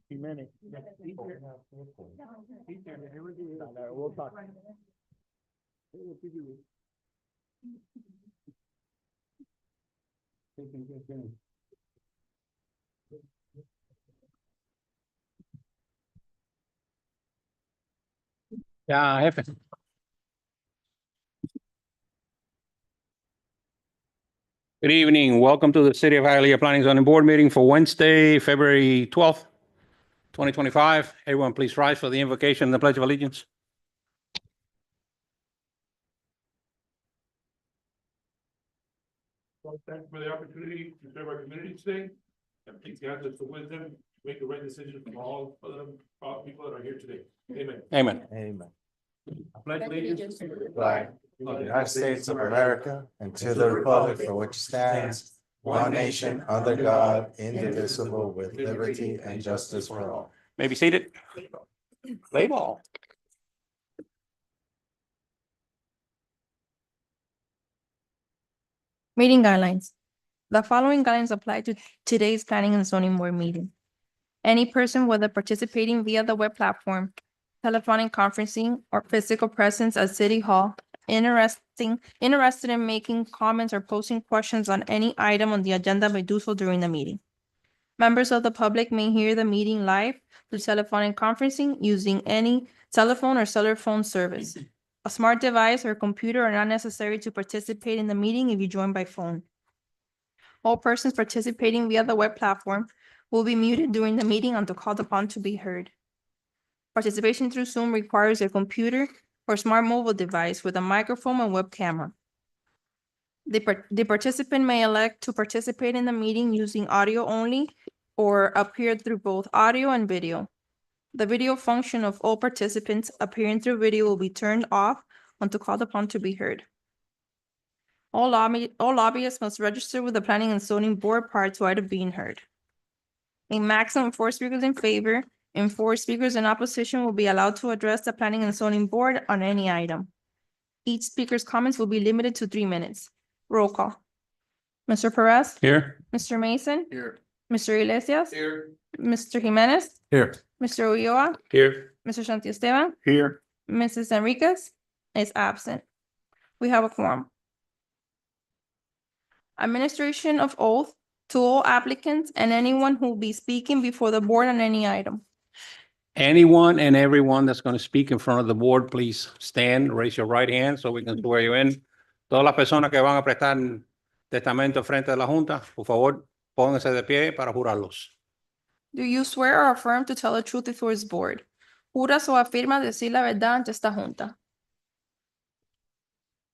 Jimenez. We'll talk. Ya, jefe. Good evening. Welcome to the City of Hialeah Planning Zoning Board meeting for Wednesday, February 12th, 2025. Everyone, please rise for the invocation and the Pledge of Allegiance. Well, thank you for the opportunity to serve our community today. And please grant us the wisdom to make the right decision for all people that are here today. Amen. Amen. Amen. I pledge allegiance to the Flag of the United States of America and to the republic for which it stands, one nation under God, indivisible, with liberty and justice for all. May be seated. Play ball. Meeting guidelines. The following guidelines apply to today's planning and zoning board meeting. Any person, whether participating via the web platform, telephonic conferencing, or physical presence at City Hall, interested in making comments or posing questions on any item on the agenda may do so during the meeting. Members of the public may hear the meeting live through telephonic conferencing using any telephone or cellular phone service. A smart device or computer are not necessary to participate in the meeting if you join by phone. All persons participating via the web platform will be muted during the meeting until called upon to be heard. Participation through Zoom requires a computer or smart mobile device with a microphone and web camera. The participant may elect to participate in the meeting using audio only or appear through both audio and video. The video function of all participants appearing through video will be turned off until called upon to be heard. All lobbyists must register with the Planning and Zoning Board prior to item being heard. A maximum of 4 speakers in favor and 4 speakers in opposition will be allowed to address the Planning and Zoning Board on any item. Each speaker's comments will be limited to 3 minutes. Roll call. Mr. Perez? Here. Mr. Mason? Here. Mr. Iglesias? Here. Mr. Jimenez? Here. Mr. Ulloa? Here. Mr. Santiesteban? Here. Mrs. Enriquez is absent. We have a quorum. Administration of oath to all applicants and anyone who will be speaking before the board on any item. Anyone and everyone that's going to speak in front of the board, please stand, raise your right hand so we can swear you in. Todas las personas que van a prestar testamento frente de la Junta, por favor, pónganse de pie para jurarlos. Do you swear or affirm to tell the truth before this board? ¿Juras o afirmas decir la verdad ante esta junta?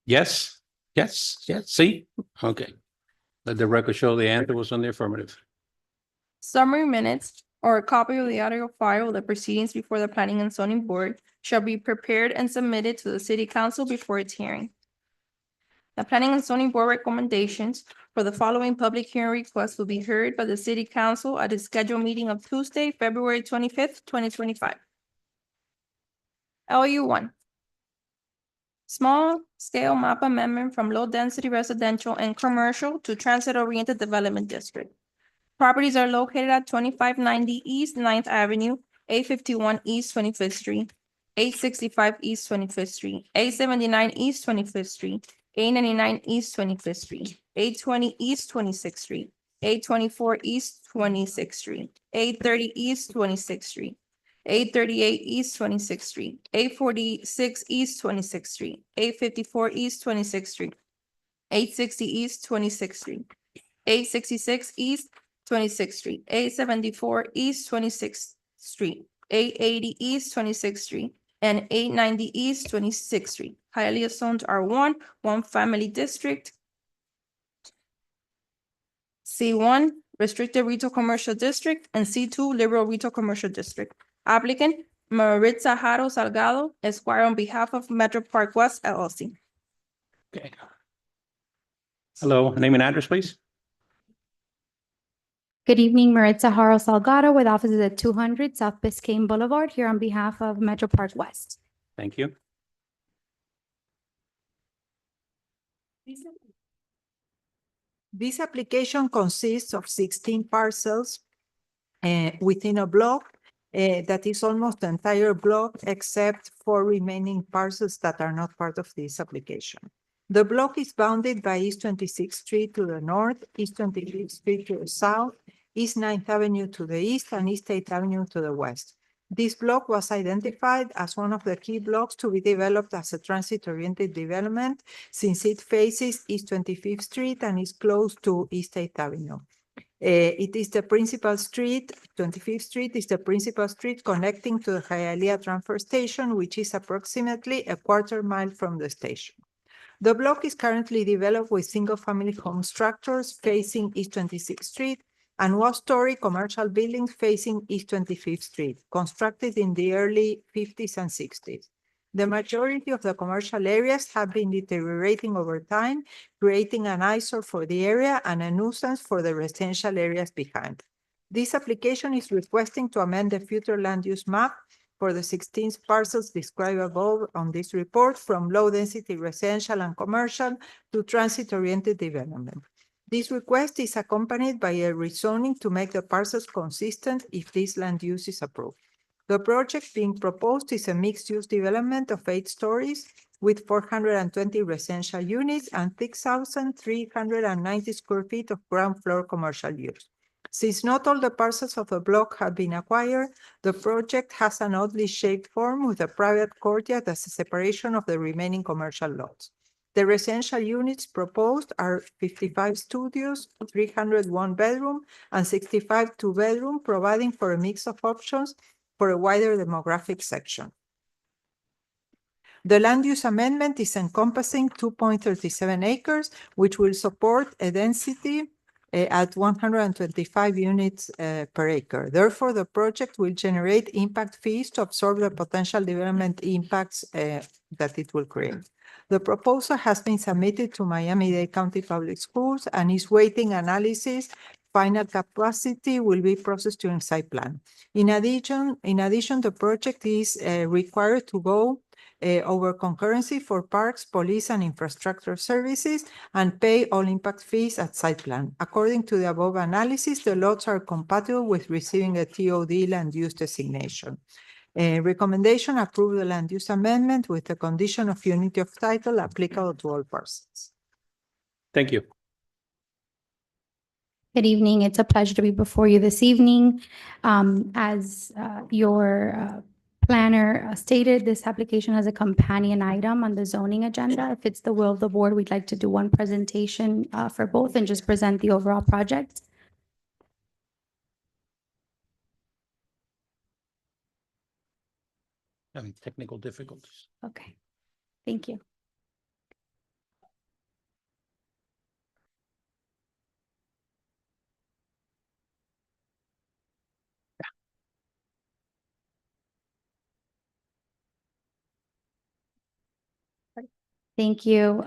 Yes, yes, yes, see? Okay. Let the record show the answer was on the affirmative. Summary minutes or a copy of the audio file of the proceedings before the Planning and Zoning Board shall be prepared and submitted to the City Council before its hearing. The Planning and Zoning Board recommendations for the following public hearing requests will be heard by the City Council at its scheduled meeting of Tuesday, February 25th, 2025. LU 1. Small scale map amendment from low density residential and commercial to transit oriented development district. Properties are located at 2590 East 9th Avenue, 851 East 25th Street, 865 East 25th Street, 879 East 25th Street, 899 East 25th Street, 820 East 26th Street, 824 East 26th Street, 830 East 26th Street, 838 East 26th Street, 846 East 26th Street, 854 East 26th Street, 860 East 26th Street, 866 East 26th Street, 874 East 26th Street, 880 East 26th Street, and 890 East 26th Street. Hialeah zones are one family district. C1, restricted retail commercial district, and C2, liberal retail commercial district. Applicant, Maritza Haro Salgado, Esquire, on behalf of Metro Park West LLC. Okay. Hello, name and address, please. Good evening, Maritza Haro Salgado with offices at 200 South Biscayne Boulevard, here on behalf of Metro Park West. Thank you. This application consists of 16 parcels within a block that is almost the entire block except for remaining parcels that are not part of this application. The block is bounded by East 26th Street to the north, East 25th Street to the south, East 9th Avenue to the east, and East 8th Avenue to the west. This block was identified as one of the key blocks to be developed as a transit-oriented development since it faces East 25th Street and is close to East 8th Avenue. It is the principal street, 25th Street is the principal street connecting to the Hialeah transfer station, which is approximately a quarter mile from the station. The block is currently developed with single-family home structures facing East 26th Street and one-story commercial buildings facing East 25th Street, constructed in the early 50s and 60s. The majority of the commercial areas have been deteriorating over time, creating an eyesore for the area and a nuisance for the residential areas behind. This application is requesting to amend the future land use map for the 16 parcels described above on this report from low-density residential and commercial to transit-oriented development. This request is accompanied by a rezoning to make the parcels consistent if this land use is approved. The project being proposed is a mixed-use development of 8 stories with 420 residential units and 6,390 square feet of ground floor commercial use. Since not all the parcels of the block have been acquired, the project has an oddly shaped form with a private courtyard as a separation of the remaining commercial lots. The residential units proposed are 55 studios, 301 bedroom, and 65 two-bedroom, providing for a mix of options for a wider demographic section. The land use amendment is encompassing 2.37 acres, which will support a density at 125 units per acre. Therefore, the project will generate impact fees to absorb the potential development impacts that it will create. The proposal has been submitted to Miami-Dade County Public Schools and is waiting analysis. Final capacity will be processed during site plan. In addition, the project is required to go over concurrency for parks, police, and infrastructure services and pay all impact fees at site plan. According to the above analysis, the lots are compatible with receiving a TOD land use designation. Recommendation: approve the land use amendment with the condition of unity of title applicable to all parcels. Thank you. Good evening. It's a pleasure to be before you this evening. As your planner stated, this application has a companion item on the zoning agenda. If it's the will of the board, we'd like to do one presentation for both and just present the overall project. Having technical difficulties. Okay, thank you. Thank you.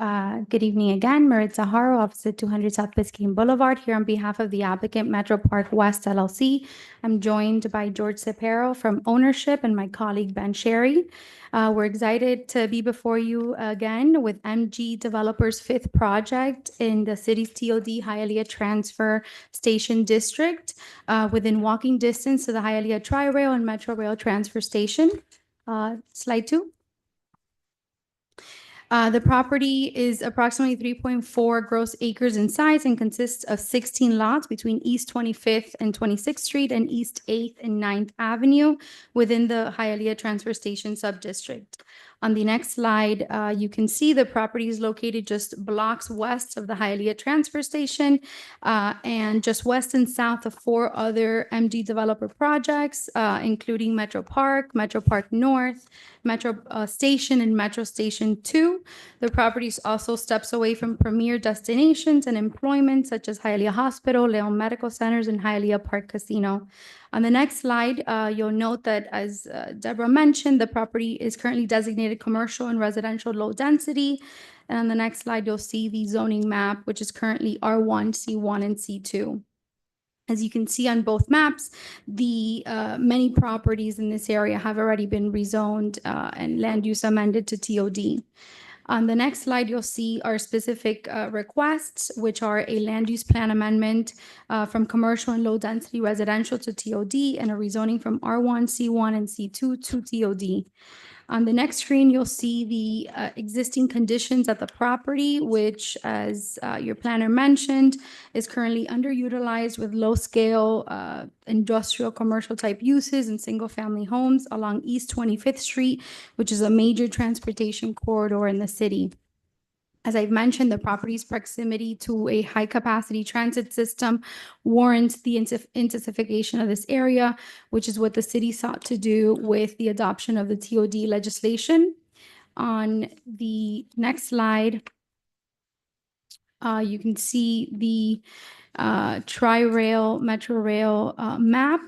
Good evening again. Maritza Haro, Office at 200 South Biscayne Boulevard, here on behalf of the applicant Metro Park West LLC. I'm joined by George Cepero from Ownership and my colleague Ben Sherry. We're excited to be before you again with MG Developers' 5th project in the city's TOD Hialeah Transfer Station District, within walking distance to the Hialeah Tri-Rail and Metro Rail Transfer Station. Slide 2. The property is approximately 3.4 gross acres in size and consists of 16 lots between East 25th and 26th Street and East 8th and 9th Avenue within the Hialeah Transfer Station subdistrict. On the next slide, you can see the property is located just blocks west of the Hialeah Transfer Station and just west and south of 4 other MG developer projects, including Metro Park North, Metro Station, and Metro Station 2. The property also steps away from premier destinations and employment such as Hialeah Hospital, Leon Medical Centers, and Hialeah Park Casino. On the next slide, you'll note that, as Deborah mentioned, the property is currently designated commercial and residential low density. And on the next slide, you'll see the zoning map, which is currently R1, C1, and C2. As you can see on both maps, the many properties in this area have already been rezoned and land use amended to TOD. On the next slide, you'll see our specific requests, which are a land use plan amendment from commercial and low density residential to TOD and a rezoning from R1, C1, and C2 to TOD. On the next screen, you'll see the existing conditions at the property, which, as your planner mentioned, is currently underutilized with low-scale industrial, commercial-type uses and single-family homes along East 25th Street, which is a major transportation corridor in the city. As I've mentioned, the property's proximity to a high-capacity transit system warrants the intensification of this area, which is what the city sought to do with the adoption of the TOD legislation. On the next slide, you can see the Tri-Rail, Metro Rail map.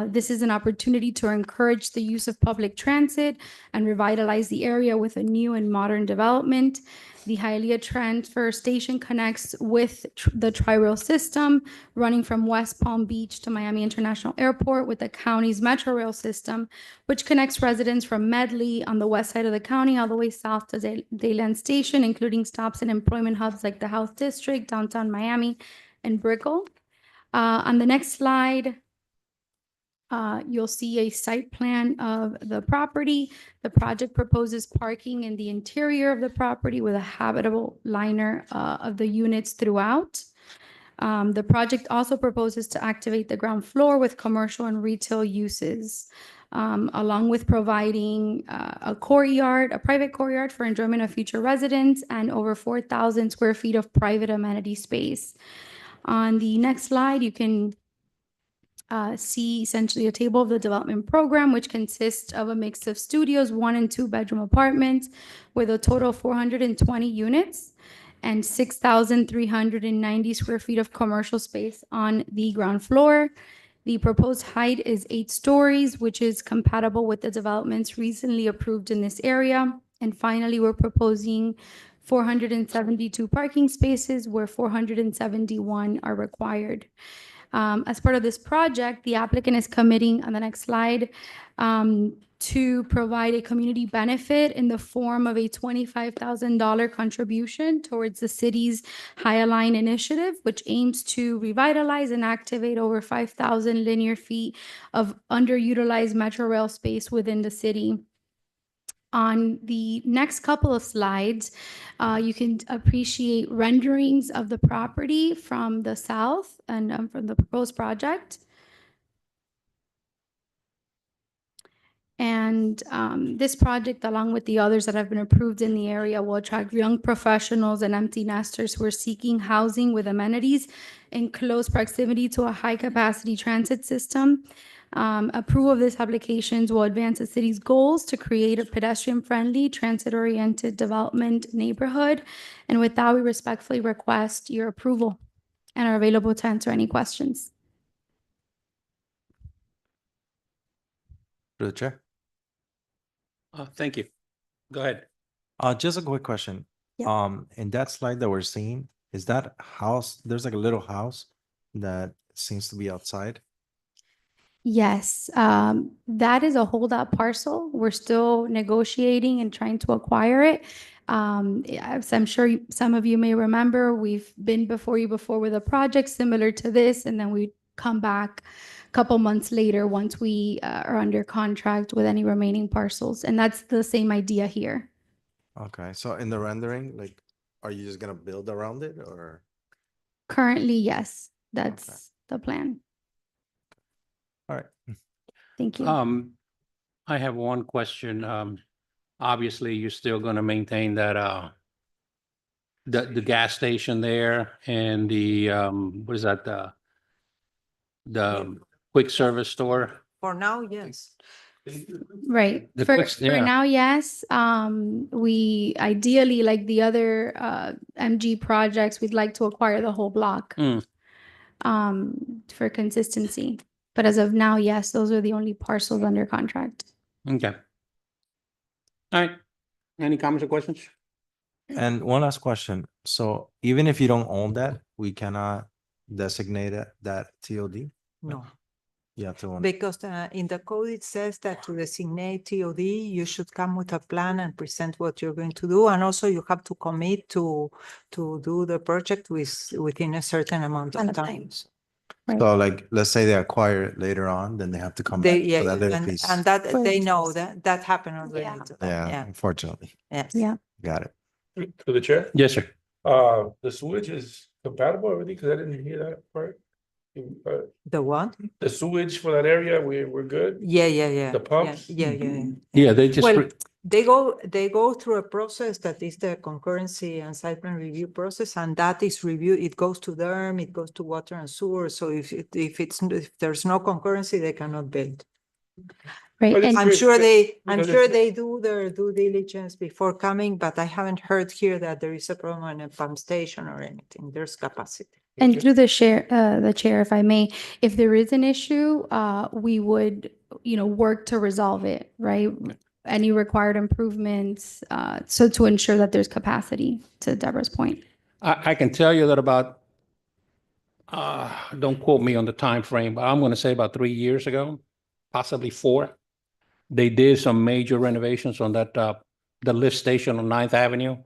This is an opportunity to encourage the use of public transit and revitalize the area with a new and modern development. The Hialeah Transfer Station connects with the Tri-Rail system, running from West Palm Beach to Miami International Airport with the county's Metro Rail system, which connects residents from Medley on the west side of the county all the way south to Dayland Station, including stops and employment hubs like the Health District, downtown Miami, and Brickell. On the next slide, you'll see a site plan of the property. The project proposes parking in the interior of the property with a habitable liner of the units throughout. The project also proposes to activate the ground floor with commercial and retail uses, along with providing a courtyard, a private courtyard for enjoyment of future residents, and over 4,000 square feet of private amenity space. On the next slide, you can see essentially a table of the development program, which consists of a mix of studios, 1 and 2 bedroom apartments with a total of 420 units and 6,390 square feet of commercial space on the ground floor. The proposed height is 8 stories, which is compatible with the developments recently approved in this area. And finally, we're proposing 472 parking spaces where 471 are required. As part of this project, the applicant is committing, on the next slide, to provide a community benefit in the form of a $25,000 contribution towards the city's Hialine initiative, which aims to revitalize and activate over 5,000 linear feet of underutilized Metro Rail space within the city. On the next couple of slides, you can appreciate renderings of the property from the south and from the proposed project. And this project, along with the others that have been approved in the area, will attract young professionals and empty nesters who are seeking housing with amenities in close proximity to a high-capacity transit system. Approval of these applications will advance the city's goals to create a pedestrian-friendly, transit-oriented development neighborhood. And with that, we respectfully request your approval and are available to answer any questions. Through the chair. Thank you. Go ahead. Just a quick question. Yeah. In that slide that we're seeing, is that house, there's like a little house that seems to be outside? Yes, that is a holdout parcel. We're still negotiating and trying to acquire it. As I'm sure some of you may remember, we've been before you before with a project similar to this, and then we come back a couple months later once we are under contract with any remaining parcels. And that's the same idea here. Okay, so in the rendering, like, are you just gonna build around it or? Currently, yes, that's the plan. All right. Thank you. I have one question. Obviously, you're still gonna maintain that, the gas station there and the, what is that, the quick service store? For now, yes. Right. The For quick- yeah. now, yes. We ideally, like the other MG projects, we'd like to acquire the whole block Mm. For consistency. But as of now, yes, those are the only parcels under contract. Okay. All right. Any comments or questions? And one last question. So even if you don't own that, we cannot designate it that TOD? No. Yeah, Because in the code, it says that to designate TOD, you should come with a plan and present what you're going to do. And also you have to commit to do the project within a certain amount of time. so like, let's say they acquire it later on, then they have to come They, back yeah, for that little and piece. that, they know that happened already. Yeah. to them. Yeah, Yeah, unfortunately. yes. Yeah. Got it. To the chair, Yes, sir. the sewage is compatible, everything, because I didn't hear that part. The what? The sewage for that area, we're good. Yeah. The pumps? Yeah. Yeah, they just, Well, they go through a process that is the concurrency and site plan review process, and that is review, it goes to DERM, it goes to water and sewer, so if there's no concurrency, they cannot build. Right, But and I'm Great, sure great, I'm because sure it's- they do their due diligence before coming, but I haven't heard here that there is a problem in a pump station or anything, there's capacity. and through the chair, if I may, if there is an issue, we would, work to resolve it, right? Any required improvements, so to ensure that there's capacity, to Deborah's point. I can tell you that about, don't quote me on the time frame, but I'm going to say about 3 years ago, possibly 4. They did some major renovations on that, the lift station on 9th Avenue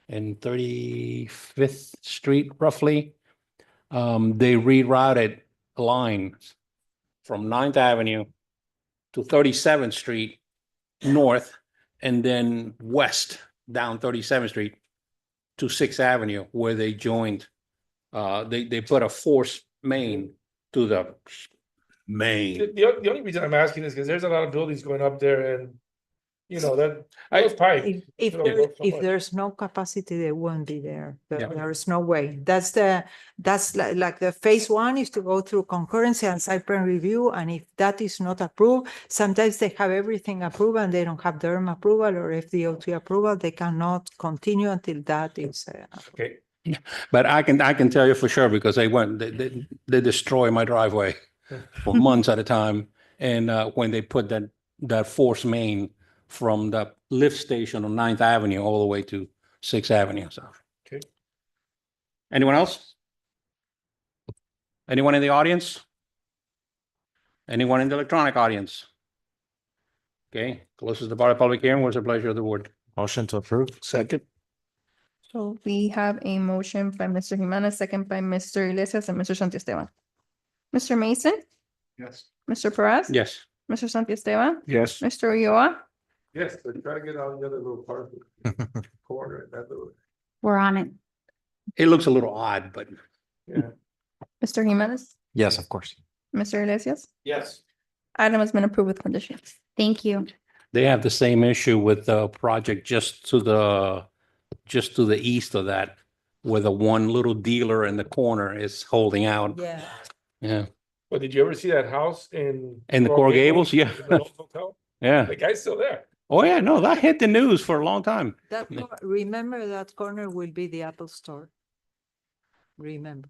and 35th Street roughly. They rerouted lines from 9th Avenue to 37th Street north and then west down 37th Street to 6th Avenue where they joined. They put a force main to the main. The only reason I'm asking is because there's a lot of buildings going up there and, those pipes. If you know, go so if much. there's no capacity, they won't be there. Yeah. There's no way. That's like the phase 1 is to go through concurrency and site plan review. And if that is not approved, sometimes they have everything approved and they don't have DERM approval or FDOT approval. They cannot continue until that is. Okay, But I can tell you for sure because they destroy my driveway for months at a time. And when they put that force main from the lift station on 9th Avenue all the way to 6th Avenue, so. Okay. Anyone else? Anyone in the audience? Anyone in the electronic audience? Okay, closes the part of public hearing. What's the pleasure of the board? Motion to approve. Second. So we have a motion by Mr. Jimenez, second by Mr. Iglesias and Mr. Santiesteban. Mr. Mason, yes. Mr. Perez. Yes. Mr. Santiesteban, Yes. Mr. Ulloa, Yes, but try to get out the other little part of the corner, that little, We're on it. It looks a little odd, but yeah. Mr. Jimenez, Yes, of course. Mr. Iglesias. Yes. Item has been approved with conditions. Thank you. they have the same issue with the project just to the east of that, where the one little dealer in the corner is holding out. Yeah. Yeah. But did you ever see that house in? In the Coral Gables? Yeah. in the old hotel? Yeah. The guy's still there. Oh, yeah. No, that hit the news for a long time. Remember that corner will be the Apple store. Remember.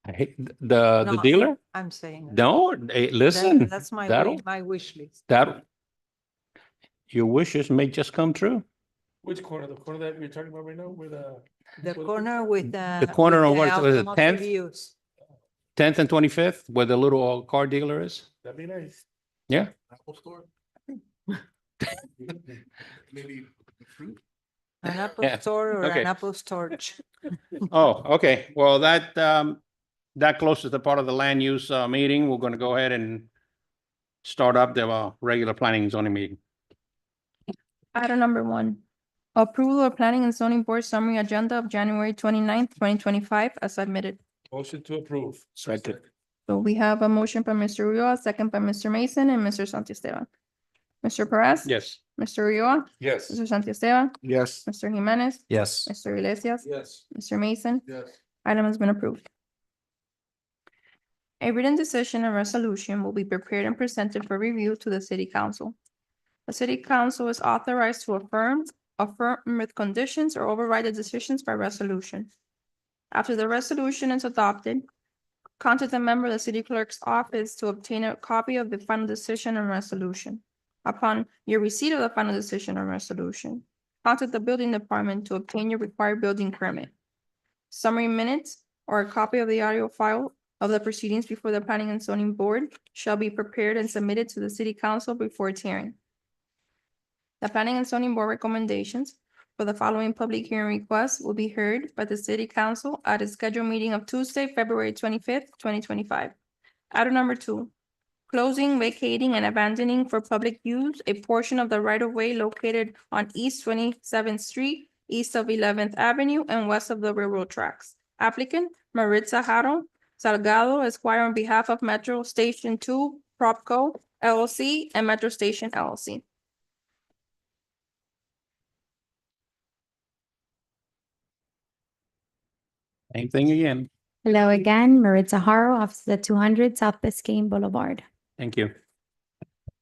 I hate the No, dealer? I'm saying. that. No, hey, listen, That's that'll- my wish list. your wishes may just come true. Which corner? The corner that you're talking about right now, where the? The corner with the. corner with on the what was it, automotive 10th? views. 10th and 25th, where the little car dealer is. That'd be nice. Yeah. Apple store? Maybe fruit? An Apple Yeah, store or okay. an Apple storage. Oh, okay. Well, that closes the part of the land use meeting. We're going to go ahead and start up the regular planning and zoning meeting. Item number 1, approval of planning and zoning board summary agenda of January 29th, 2025 as submitted. Motion to approve. Second. So we have a motion by Mr. Ulloa, second by Mr. Mason and Mr. Santiesteban. Mr. Perez. Yes. Mr. Ulloa, Yes. Mr. Santiesteban, Yes. Mr. Jimenez, Yes. Mr. Iglesias, Yes. Mr. Mason. Yes. Item has been approved. A written decision and resolution will be prepared and presented for review to the city council. The city council is authorized to affirm with conditions or override the decisions by resolution. After the resolution is adopted, contact a member of the city clerk's office to obtain a copy of the final decision and resolution. Upon your receipt of the final decision or resolution, contact the building department to obtain your required building permit. Summary minutes or a copy of the audio file of the proceedings before the Planning and Zoning Board shall be prepared and submitted to the City Council before its hearing. The Planning and Zoning Board recommendations for the following public hearing requests will be heard by the City Council at its scheduled meeting of Tuesday, February 25th, 2025. Item number 2, closing, vacating, and abandoning for public use a portion of the right-of-way located on East 27th Street, east of 11th Avenue, and west of the railroad tracks. Applicant Maritza Haro Salgado Esquire on behalf of Metro Station 2, Propco LLC, and Metro Station LLC. Same thing again. Hello again, Maritza Haro, office at 200 South Biscayne Boulevard. Thank you.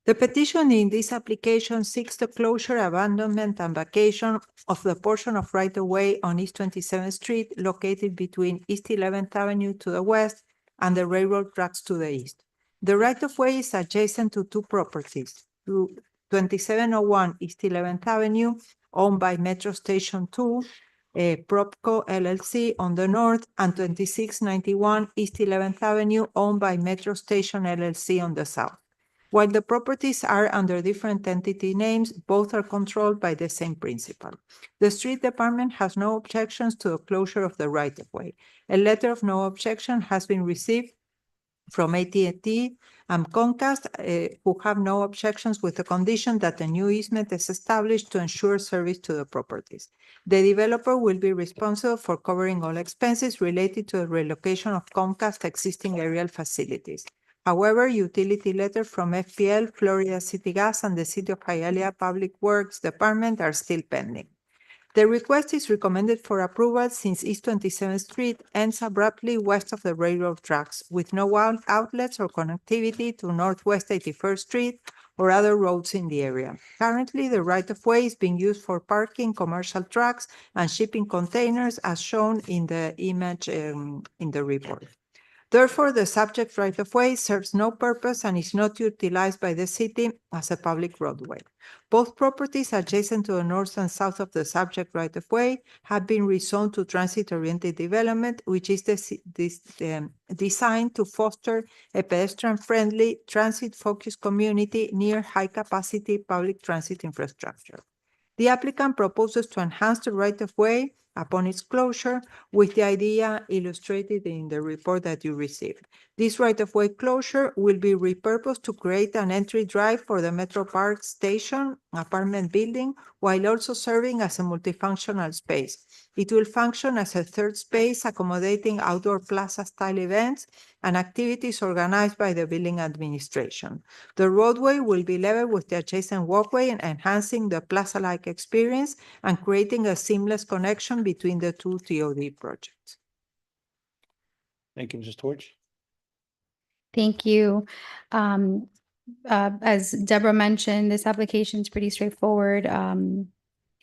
The petition in this application seeks the closure, abandonment, and vacation of the portion of right-of-way on East 27th Street located between East 11th Avenue to the west and the railroad tracks to the east. The right-of-way is adjacent to two properties, 2701 East 11th Avenue, owned by Metro Station 2, Propco LLC on the north, and 2691 East 11th Avenue, owned by Metro Station LLC on the south. While the properties are under different entity names, both are controlled by the same principal. The street department has no objections to the closure of the right-of-way. A letter of no objection has been received from AT&T and Comcast, who have no objections with the condition that a new easement is established to ensure service to the properties. The developer will be responsible for covering all expenses related to the relocation of Comcast existing aerial facilities. However, utility letters from FPL, Florida City Gas, and the City of Hialeah Public Works Department are still pending. The request is recommended for approval since East 27th Street ends abruptly west of the railroad tracks, with no outlets or connectivity to Northwest 81st Street or other roads in the area. Currently, the right-of-way is being used for parking, commercial trucks, and shipping containers, as shown in the image in the report. Therefore, the subject right-of-way serves no purpose and is not utilized by the city as a public roadway. Both properties adjacent to the north and south of the subject right-of-way have been rezoned to transit-oriented development, which is designed to foster a pedestrian-friendly, transit-focused community near high-capacity public transit infrastructure. The applicant proposes to enhance the right-of-way upon its closure with the idea illustrated in the report that you received. This right-of-way closure will be repurposed to create an entry drive for the Metro Park Station apartment building, while also serving as a multifunctional space. It will function as a third space, accommodating outdoor plaza-style events and activities organized by the building administration. The roadway will be level with the adjacent walkway and enhancing the plaza-like experience and creating a seamless connection between the two TOD projects. Thank you, Mrs. Torch. Thank you. As Deborah mentioned, this application is pretty straightforward.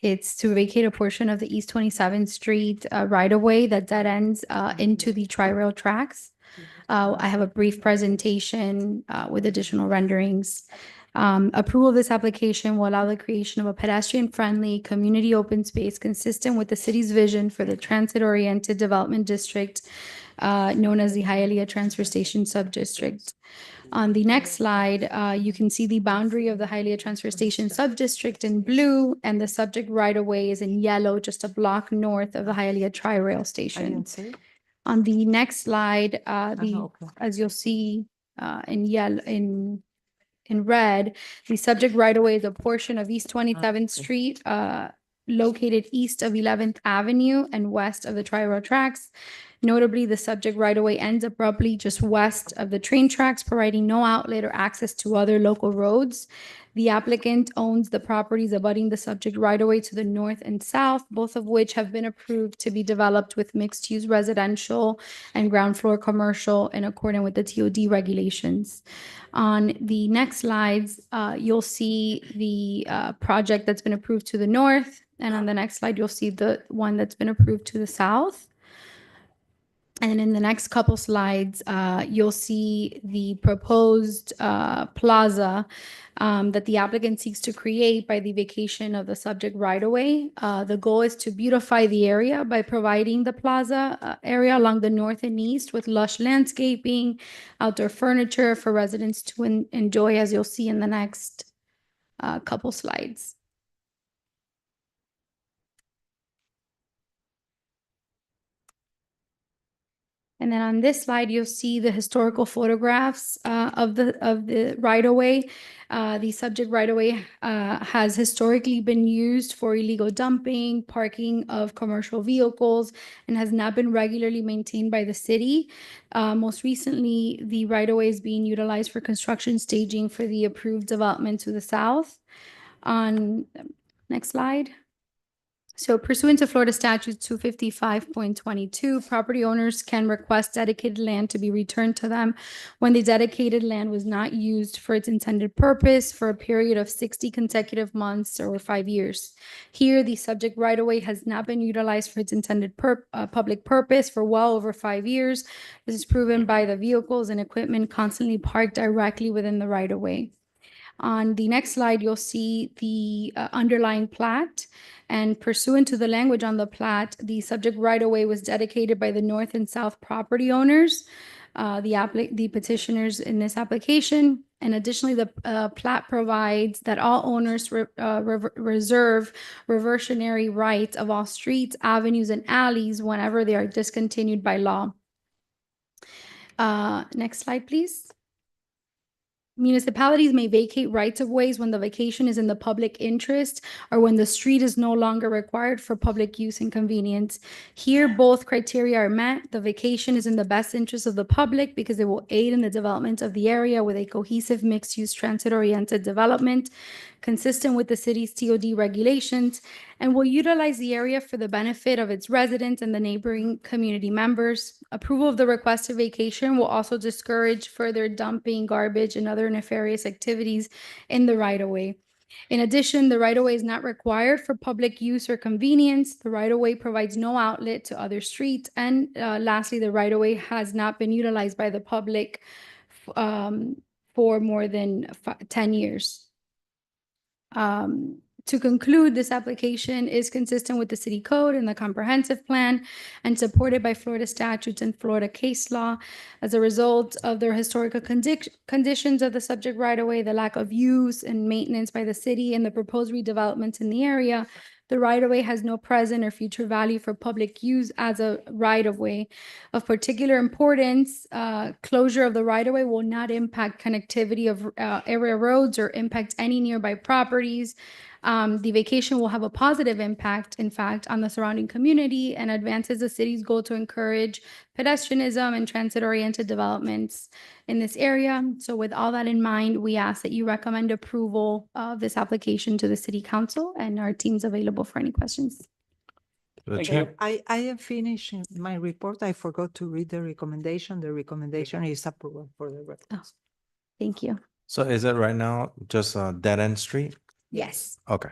It's to vacate a portion of the East 27th Street right-of-way that dead ends into the Tri-Rail tracks. I have a brief presentation with additional renderings. Approval of this application will allow the creation of a pedestrian-friendly community open space consistent with the city's vision for the transit-oriented development district known as the Hialeah Transfer Station Subdistrict. On the next slide, you can see the boundary of the Hialeah Transfer Station Subdistrict in blue, and the subject right-of-way is in yellow, just a block north of the Hialeah Tri-Rail I Station. didn't say. On the next slide, Okay. as you'll see in yellow, in red, the subject right-of-way is a portion of East 27th Street, located east of 11th Avenue and west of the Tri-Rail tracks. Notably, the subject right-of-way ends abruptly just west of the train tracks, providing no outlet or access to other local roads. The applicant owns the properties abutting the subject right-of-way to the north and south, both of which have been approved to be developed with mixed-use residential and ground floor commercial in accordance with the TOD regulations. On the next slides, you'll see the project that's been approved to the north, and on the next slide, you'll see the one that's been approved to the south. And in the next couple slides, you'll see the proposed plaza that the applicant seeks to create by the vacation of the subject right-of-way. The goal is to beautify the area by providing the plaza area along the north and east with lush landscaping, outdoor furniture for residents to enjoy, as you'll see in the next couple slides. And then on this slide, you'll see the historical photographs of the right-of-way. The subject right-of-way has historically been used for illegal dumping, parking of commercial vehicles, and has not been regularly maintained by the city. Most recently, the right-of-way is being utilized for construction staging for the approved development to the south. On next slide. So pursuant to Florida Statute 255.22, property owners can request dedicated land to be returned to them when the dedicated land was not used for its intended purpose for a period of 60 consecutive months or 5 years. Here, the subject right-of-way has not been utilized for its intended public purpose for well over 5 years. This is proven by the vehicles and equipment constantly parked directly within the right-of-way. On the next slide, you'll see the underlying plat. And pursuant to the language on the plat, the subject right-of-way was dedicated by the north and south property owners, the petitioners in this application. And additionally, the plat provides that all owners reserve reversionary rights of all streets, avenues, and alleys whenever they are discontinued by law. Next slide, please. Municipalities may vacate rights of ways when the vacation is in the public interest or when the street is no longer required for public use and convenience. Here, both criteria are met. The vacation is in the best interest of the public because it will aid in the development of the area with a cohesive mixed-use transit-oriented development consistent with the city's TOD regulations, and will utilize the area for the benefit of its residents and the neighboring community members. Approval of the requested vacation will also discourage further dumping, garbage, and other nefarious activities in the right-of-way. In addition, the right-of-way is not required for public use or convenience. The right-of-way provides no outlet to other streets. And lastly, the right-of-way has not been utilized by the public for more than 10 years. To conclude, this application is consistent with the city code and the comprehensive plan and supported by Florida statutes and Florida case law. As a result of the historical conditions of the subject right-of-way, the lack of use and maintenance by the city and the proposed redevelopments in the area, the right-of-way has no present or future value for public use as a right-of-way. Of particular importance, closure of the right-of-way will not impact connectivity of area roads or impact any nearby properties. The vacation will have a positive impact, in fact, on the surrounding community and advances the city's goal to encourage pedestrianism and transit-oriented developments in this area. So with all that in mind, we ask that you recommend approval of this application to the city council, and our team's available for any questions. Thank you. I am finishing my report. I forgot to read the recommendation. The recommendation is approval for the request. Thank you. So is it right now just a dead end street? Yes, Okay.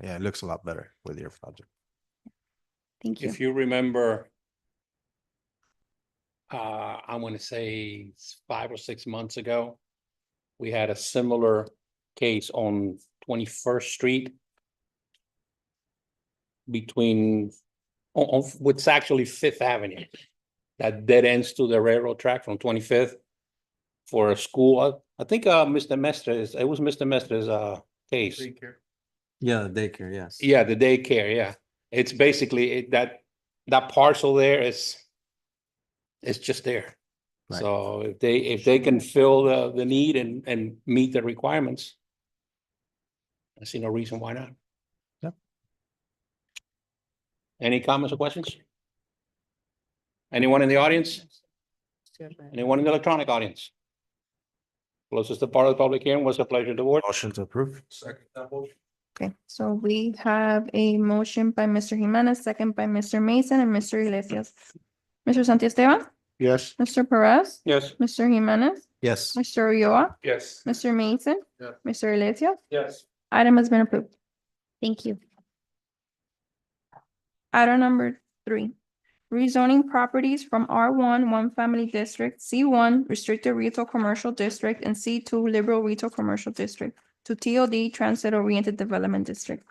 Yeah, it looks a lot better with your project. thank you. If you remember, I want to say 5 or 6 months ago, we had a similar case on 21st Street between, what's actually Fifth Avenue, that dead ends to the railroad track from 25th for a school. I think Mr. Mestres, it was Mr. Mestres' case. Yeah, the daycare, yes. Yeah, the daycare, yeah. It's basically that parcel there is, it's just there. Right. So if they can fill the need and meet the requirements, I see no reason why not. Yep. Any comments or questions? Anyone in the audience? Anyone in the electronic audience? Closest to part of the public hearing, was a pleasure to board. Motion to approve. Okay, so we have a motion by Mr. Jimenez, second by Mr. Mason and Mr. Iglesias. Mr. Santiesteban, Yes. Mr. Perez, Yes. Mr. Jimenez, Yes. Mr. Ulloa, Yes. Mr. Mason, Yeah. Mr. Iglesias. Yes. Item has been approved. Thank you. Item number 3, rezoning properties from R1, one family district, C1, restricted retail commercial district, and C2, liberal retail commercial district to TOD, transit oriented development district.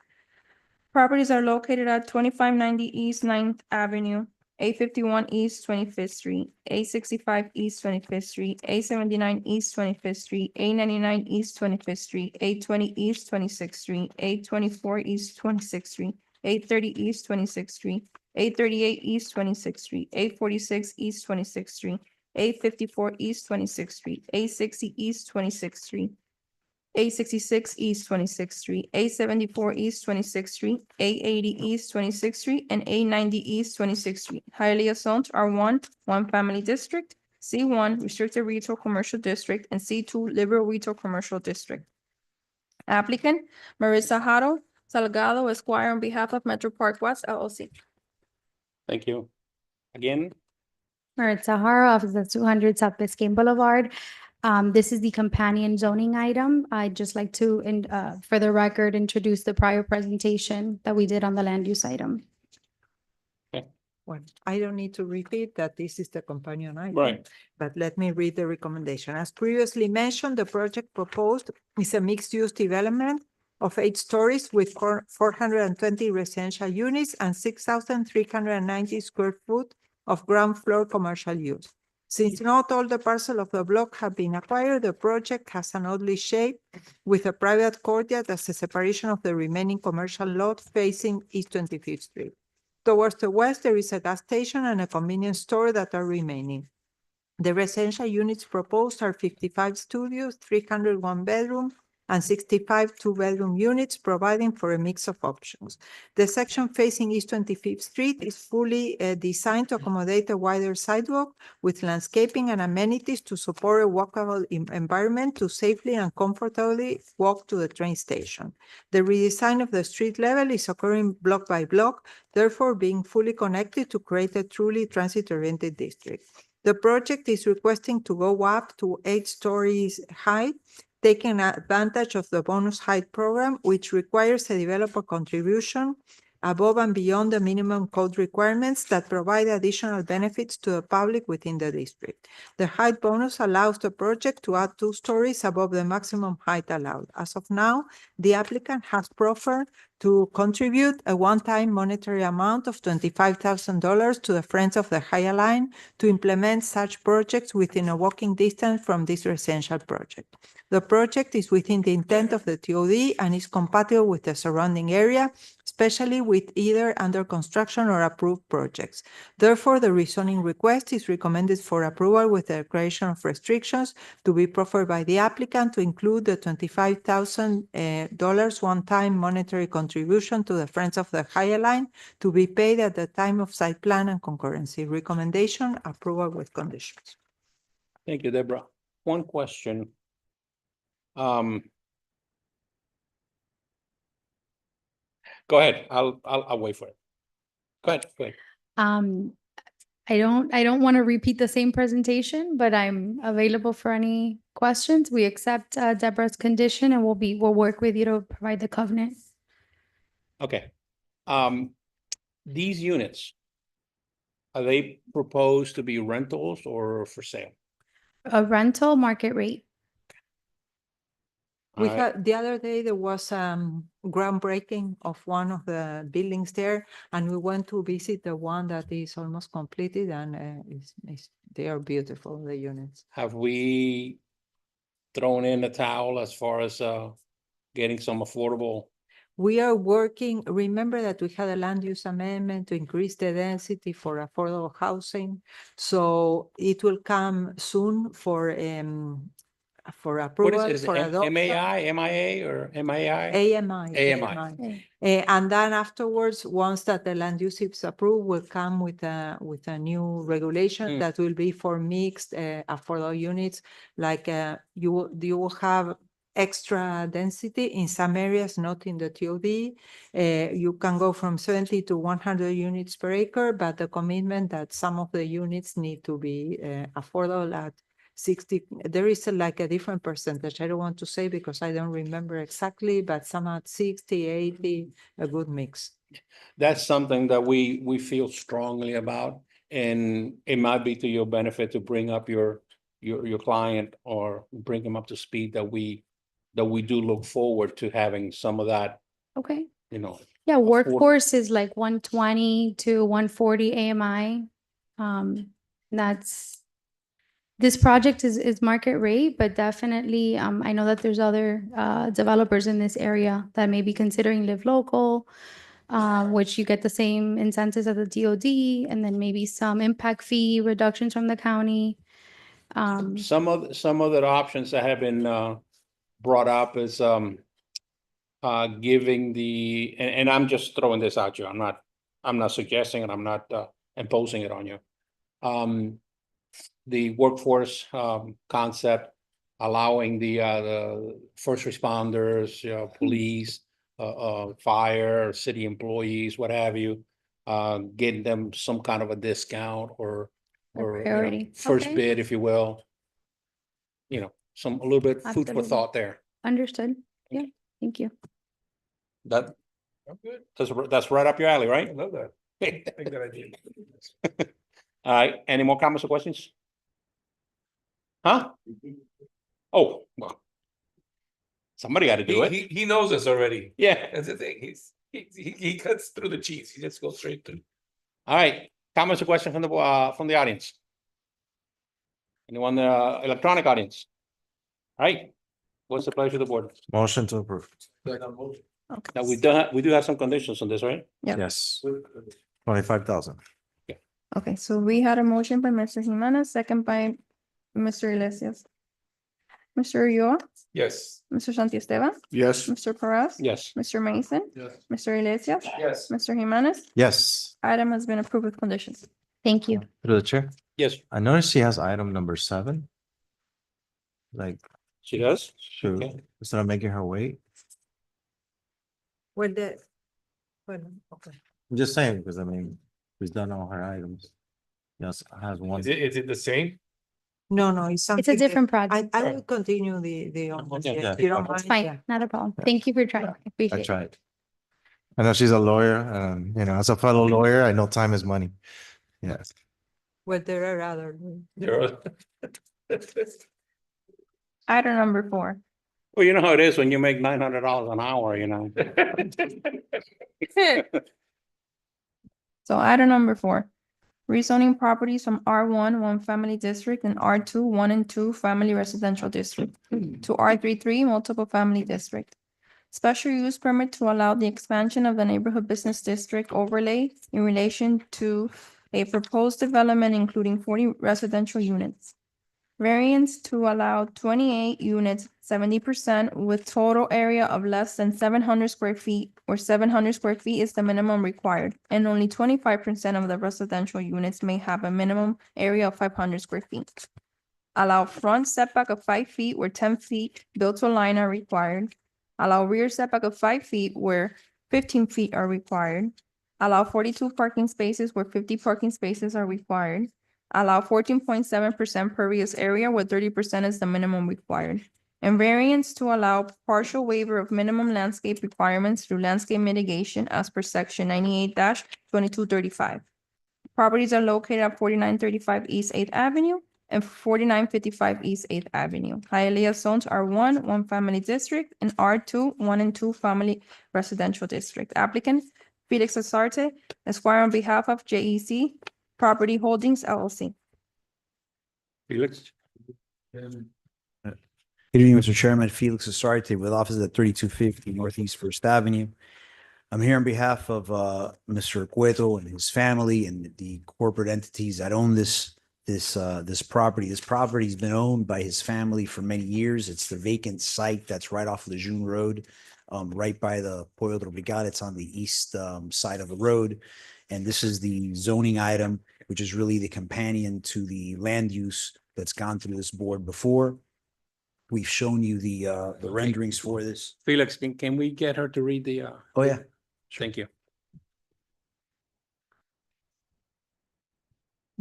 Properties are located at 2590 East 9th Avenue, A51 East 25th Street, A65 East 25th Street, A79 East 25th Street, A99 East 25th Street, A20 East 26th Street, A24 East 26th Street, A30 East 26th Street, A38 East 26th Street, A46 East 26th Street, A54 East 26th Street, A60 East 26th Street, A66 East 26th Street, A74 East 26th Street, A80 East 26th Street, and A90 East 26th Street. Highly zoned R1, one family district, C1, restricted retail commercial district, and C2, liberal retail commercial district. Applicant Marissa Haro Salgado Esquire on behalf of Metro Park West LLC. Thank you. Again, Maritza Hara, Office at 200 South Biscayne Boulevard. This is the companion zoning item. I'd just like to, for the record, introduce the prior presentation that we did on the land use item. Well, I don't need to repeat that this is the companion item. right, But let me read the recommendation. As previously mentioned, the project proposed is a mixed-use development of 8 stories with 420 residential units and 6,390 square foot of ground floor commercial use. Since not all the parcel of the block have been acquired, the project has an oddly shape with a private courtyard as a separation of the remaining commercial lot facing East 25th Street. Towards the west, there is a gas station and a convenience store that are remaining. The residential units proposed are 55 studios, 301 bedroom, and 65 two-bedroom units, providing for a mix of options. The section facing East 25th Street is fully designed to accommodate a wider sidewalk with landscaping and amenities to support a walkable environment to safely and comfortably walk to the train station. The redesign of the street level is occurring block by block, therefore being fully connected to create a truly transit-oriented district. The project is requesting to go up to 8 stories high, taking advantage of the bonus height program, which requires a developer contribution above and beyond the minimum code requirements that provide additional benefits to the public within the district. The height bonus allows the project to add 2 stories above the maximum height allowed. As of now, the applicant has proffered to contribute a one-time monetary amount of $25,000 to the Friends of the High Line to implement such projects within a walking distance from this residential project. The project is within the intent of the TOD and is compatible with the surrounding area, especially with either under construction or approved projects. Therefore, the rezoning request is recommended for approval with the declaration of restrictions to be proffered by the applicant to include the $25,000 one-time monetary contribution to the Friends of the High Line to be paid at the time of site plan and concurrency. Recommendation, approval with conditions. thank you, Deborah. One question. Go ahead, I'll wait for it. Go ahead. I don't want to repeat the same presentation, but I'm available for any questions. We accept Deborah's condition and we'll work with you to provide the covenant. Okay. These units, are they proposed to be rentals or for sale? A rental market rate. We All right. had, the other day, there was groundbreaking of one of the buildings there, and we went to visit the one that is almost completed, and they are beautiful, the units. Have we thrown in the towel as far as getting some affordable? We are working, remember that we had a land use amendment to increase the density for affordable housing. So it will come soon for What approval, is for it? adoption. MAI, MIA, or MAI? AMI. AMI. And then afterwards, once that the land use is approved, will come with a new regulation that will be for mixed affordable units. Like you will have extra density in some areas, not in the TOD. You can go from 70 to 100 units per acre, but the commitment that some of the units need to be affordable at 60. There is like a different percentage. I don't want to say because I don't remember exactly, but some at 60, 80, a good mix. That's something that we feel strongly about. And it might be to your benefit to bring up your client or bring him up to speed that we do look forward to having some of that, Okay. you know. Yeah, workforce is like 120 to 140 AMI. That's, this project is market rate, but definitely, I know that there's other developers in this area that may be considering live local, which you get the same incentives as the DOD, and then maybe some impact fee reductions from the county. Some other options that have been brought up is giving and I'm just throwing this out you. I'm not suggesting it. I'm not imposing it on you. The workforce concept, allowing the first responders, police, fire, city employees, what have you, getting them some kind of a discount or you know, priority. first Okay. bid, if you will. You know, a little bit food for Absolutely. thought there. Understood. Yeah, thank you. That, I'm good. that's right up your alley, right? I love that. I think that idea. All right, any more comments or questions? Huh? Oh, well. Somebody got to do it. He knows us already. Yeah. That's the thing. He cuts through the cheese. He just goes straight to. All right, comments or questions from the audience? Anyone, electronic audience? All right, what's the pleasure of the board? Motion to approve. Okay. Now, we do have some conditions on this, right? Yeah. Yes. 25,000. Okay, so we had a motion by Mr. Jimenez, second by Mr. Iglesias. Mr. Ulloa, Yes. Mr. Santiesteban, Yes. Mr. Perez. Yes. Mr. Mason, Yes. Mr. Iglesias, Yes. Mr. Jimenez. Yes. Item has been approved with conditions. Thank you. Through the chair. Yes, I noticed she has item number 7. Like, she does. shoot, Okay. instead of making her wait. Well, okay. I'm just saying, because I mean, she's done all her items. Yes, has one. Is it the same? No, it's something. It's a different I project. will continue the. Okay. Yeah. if you don't It's mind, fine, yeah. not a problem. Thank you for trying. I Appreciate it. tried. I know she's a lawyer, and you know, as a fellow lawyer, I know time is money. Yes. Well, there are other. Item number 4. Well, you know how it is when you make $900 an hour, you know. So item number 4, rezoning properties from R1, 1 family district and R2, 1 and 2 family residential district to R33, multiple family district. Special use permit to allow the expansion of the neighborhood business district overlay in relation to a proposed development including 40 residential units. Variance to allow 28 units, 70% with total area of less than 700 square feet, or 700 square feet is the minimum required, and only 25% of the residential units may have a minimum area of 500 square feet. Allow front setback of 5 feet where 10 feet built to line are required. Allow rear setback of 5 feet where 15 feet are required. Allow 42 parking spaces where 50 parking spaces are required. Allow 14.7% pervious area where 30% is the minimum required. And variance to allow partial waiver of minimum landscape requirements through landscape mitigation as per section 98-2235. Properties are located at 4935 East 8th Avenue and 4955 East 8th Avenue. Hialeah zones are 1 family district, and R2, 1 and 2 family residential district. Applicant Felix Asarte, Esquire, on behalf of JEC Property Holdings LLC. Felix? Good evening, Mr. Chairman. Felix Asarte with offices at 3250 Northeast First Avenue. I'm here on behalf of Mr. Cueto and his family and the corporate entities that own this property. This property's been owned by his family for many years. It's the vacant site that's right off of the June Road, right by the Pollo Tropical. It's on the east side of the road. And this is the zoning item, which is really the companion to the land use that's gone through this board before. We've shown you the renderings for this. Felix, can we get her to read the, Oh, yeah. thank you.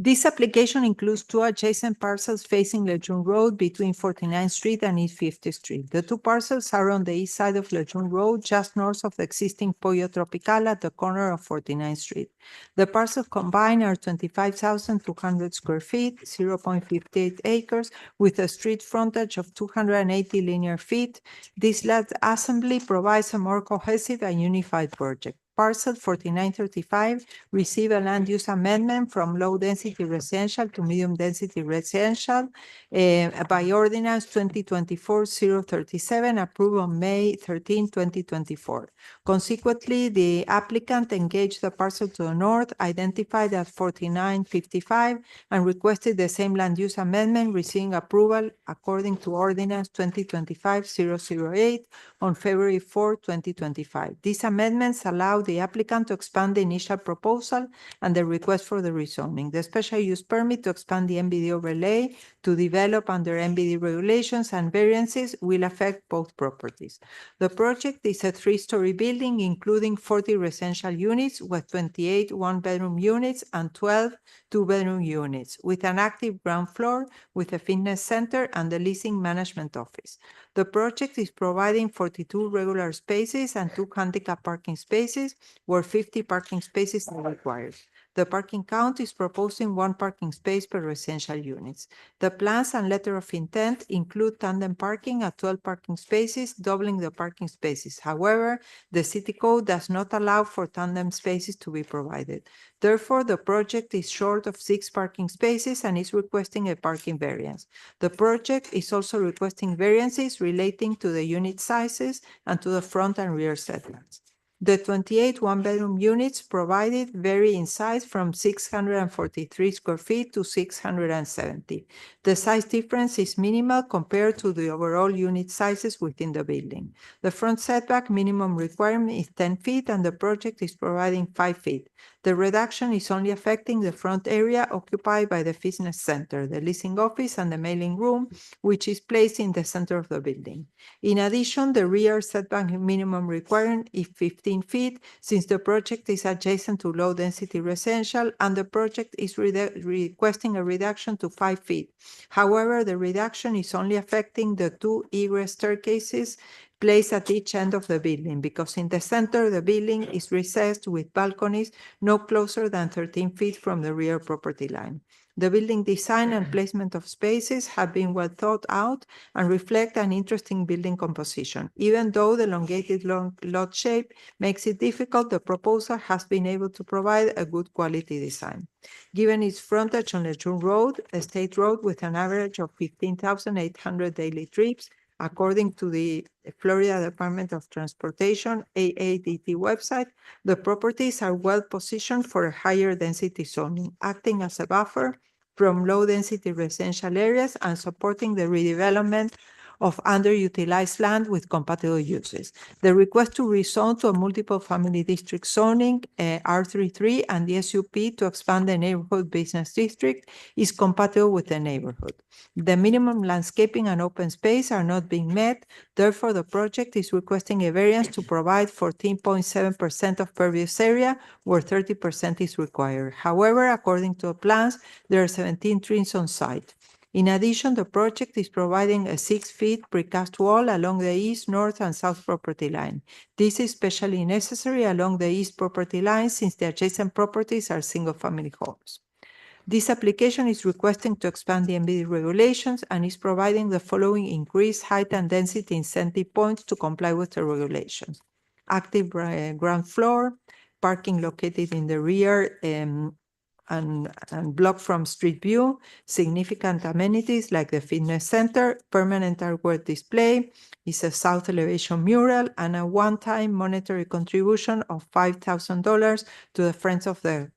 This application includes two adjacent parcels facing Lejeune Road between 49th Street and East 50th Street. The two parcels are on the east side of Lejeune Road, just north of the existing Pollo Tropical at the corner of 49th Street. The parcels combined are 25,200 square feet, 0.58 acres, with a street frontage of 280 linear feet. This land assembly provides a more cohesive and unified project. Parcel 4935 receive a land use amendment from low-density residential to medium-density residential by ordinance 2024-037, approved on May 13, 2024. Consequently, the applicant engaged the parcel to the north, identified as 4955, and requested the same land use amendment, receiving approval according to ordinance 2025-008 on February 4, 2025. These amendments allow the applicant to expand the initial proposal and the request for the rezoning. The special use permit to expand the MBD overlay to develop under MBD regulations and variances will affect both properties. The project is a three-story building, including 40 residential units with 28 one-bedroom units and 12 two-bedroom units, with an active ground floor with a fitness center and the leasing management office. The project is providing 42 regular spaces and 2 handicap parking spaces, where 50 parking spaces are required. The parking count is proposing 1 parking space per residential units. The plans and letter of intent include tandem parking at 12 parking spaces, doubling the parking spaces. However, the city code does not allow for tandem spaces to be provided. Therefore, the project is short of 6 parking spaces and is requesting a parking variance. The project is also requesting variances relating to the unit sizes and to the front and rear setbacks. The 28 one-bedroom units provided vary in size from 643 square feet to 670. The size difference is minimal compared to the overall unit sizes within the building. The front setback minimum requirement is 10 feet and the project is providing 5 feet. The reduction is only affecting the front area occupied by the fitness center, the leasing office, and the mailing room, which is placed in the center of the building. In addition, the rear setback minimum requirement is 15 feet, since the project is adjacent to low-density residential, and the project is requesting a reduction to 5 feet. However, the reduction is only affecting the 2 egress staircases placed at each end of the building, because in the center, the building is recessed with balconies no closer than 13 feet from the rear property line. The building design and placement of spaces have been well thought out and reflect an interesting building composition. Even though the elongated lot shape makes it difficult, the proposal has been able to provide a good quality design. Given its frontage on Lejeune Road, a state road with an average of 15,800 daily trips, according to the Florida Department of Transportation AADT website, the properties are well positioned for a higher density zoning, acting as a buffer from low-density residential areas and supporting the redevelopment of underutilized land with compatible uses. The request to rezone to a multiple family district zoning, R33, and the SUP to expand the neighborhood business district is compatible with the neighborhood. The minimum landscaping and open space are not being met. Therefore, the project is requesting a variance to provide 14.7% of pervious area, where 30% is required. However, according to the plans, there are 17 trees on site. In addition, the project is providing a 6-foot precast wall along the east, north, and south property line. This is especially necessary along the east property line since the adjacent properties are single-family homes. This application is requesting to expand the MBD regulations and is providing the following increased height and density incentive points to comply with the regulations. Active ground floor, parking located in the rear, and blocked from street view, significant amenities like the fitness center, permanent artwork display, is a south elevation mural, and a one-time monetary contribution of $5,000 to the Friends of the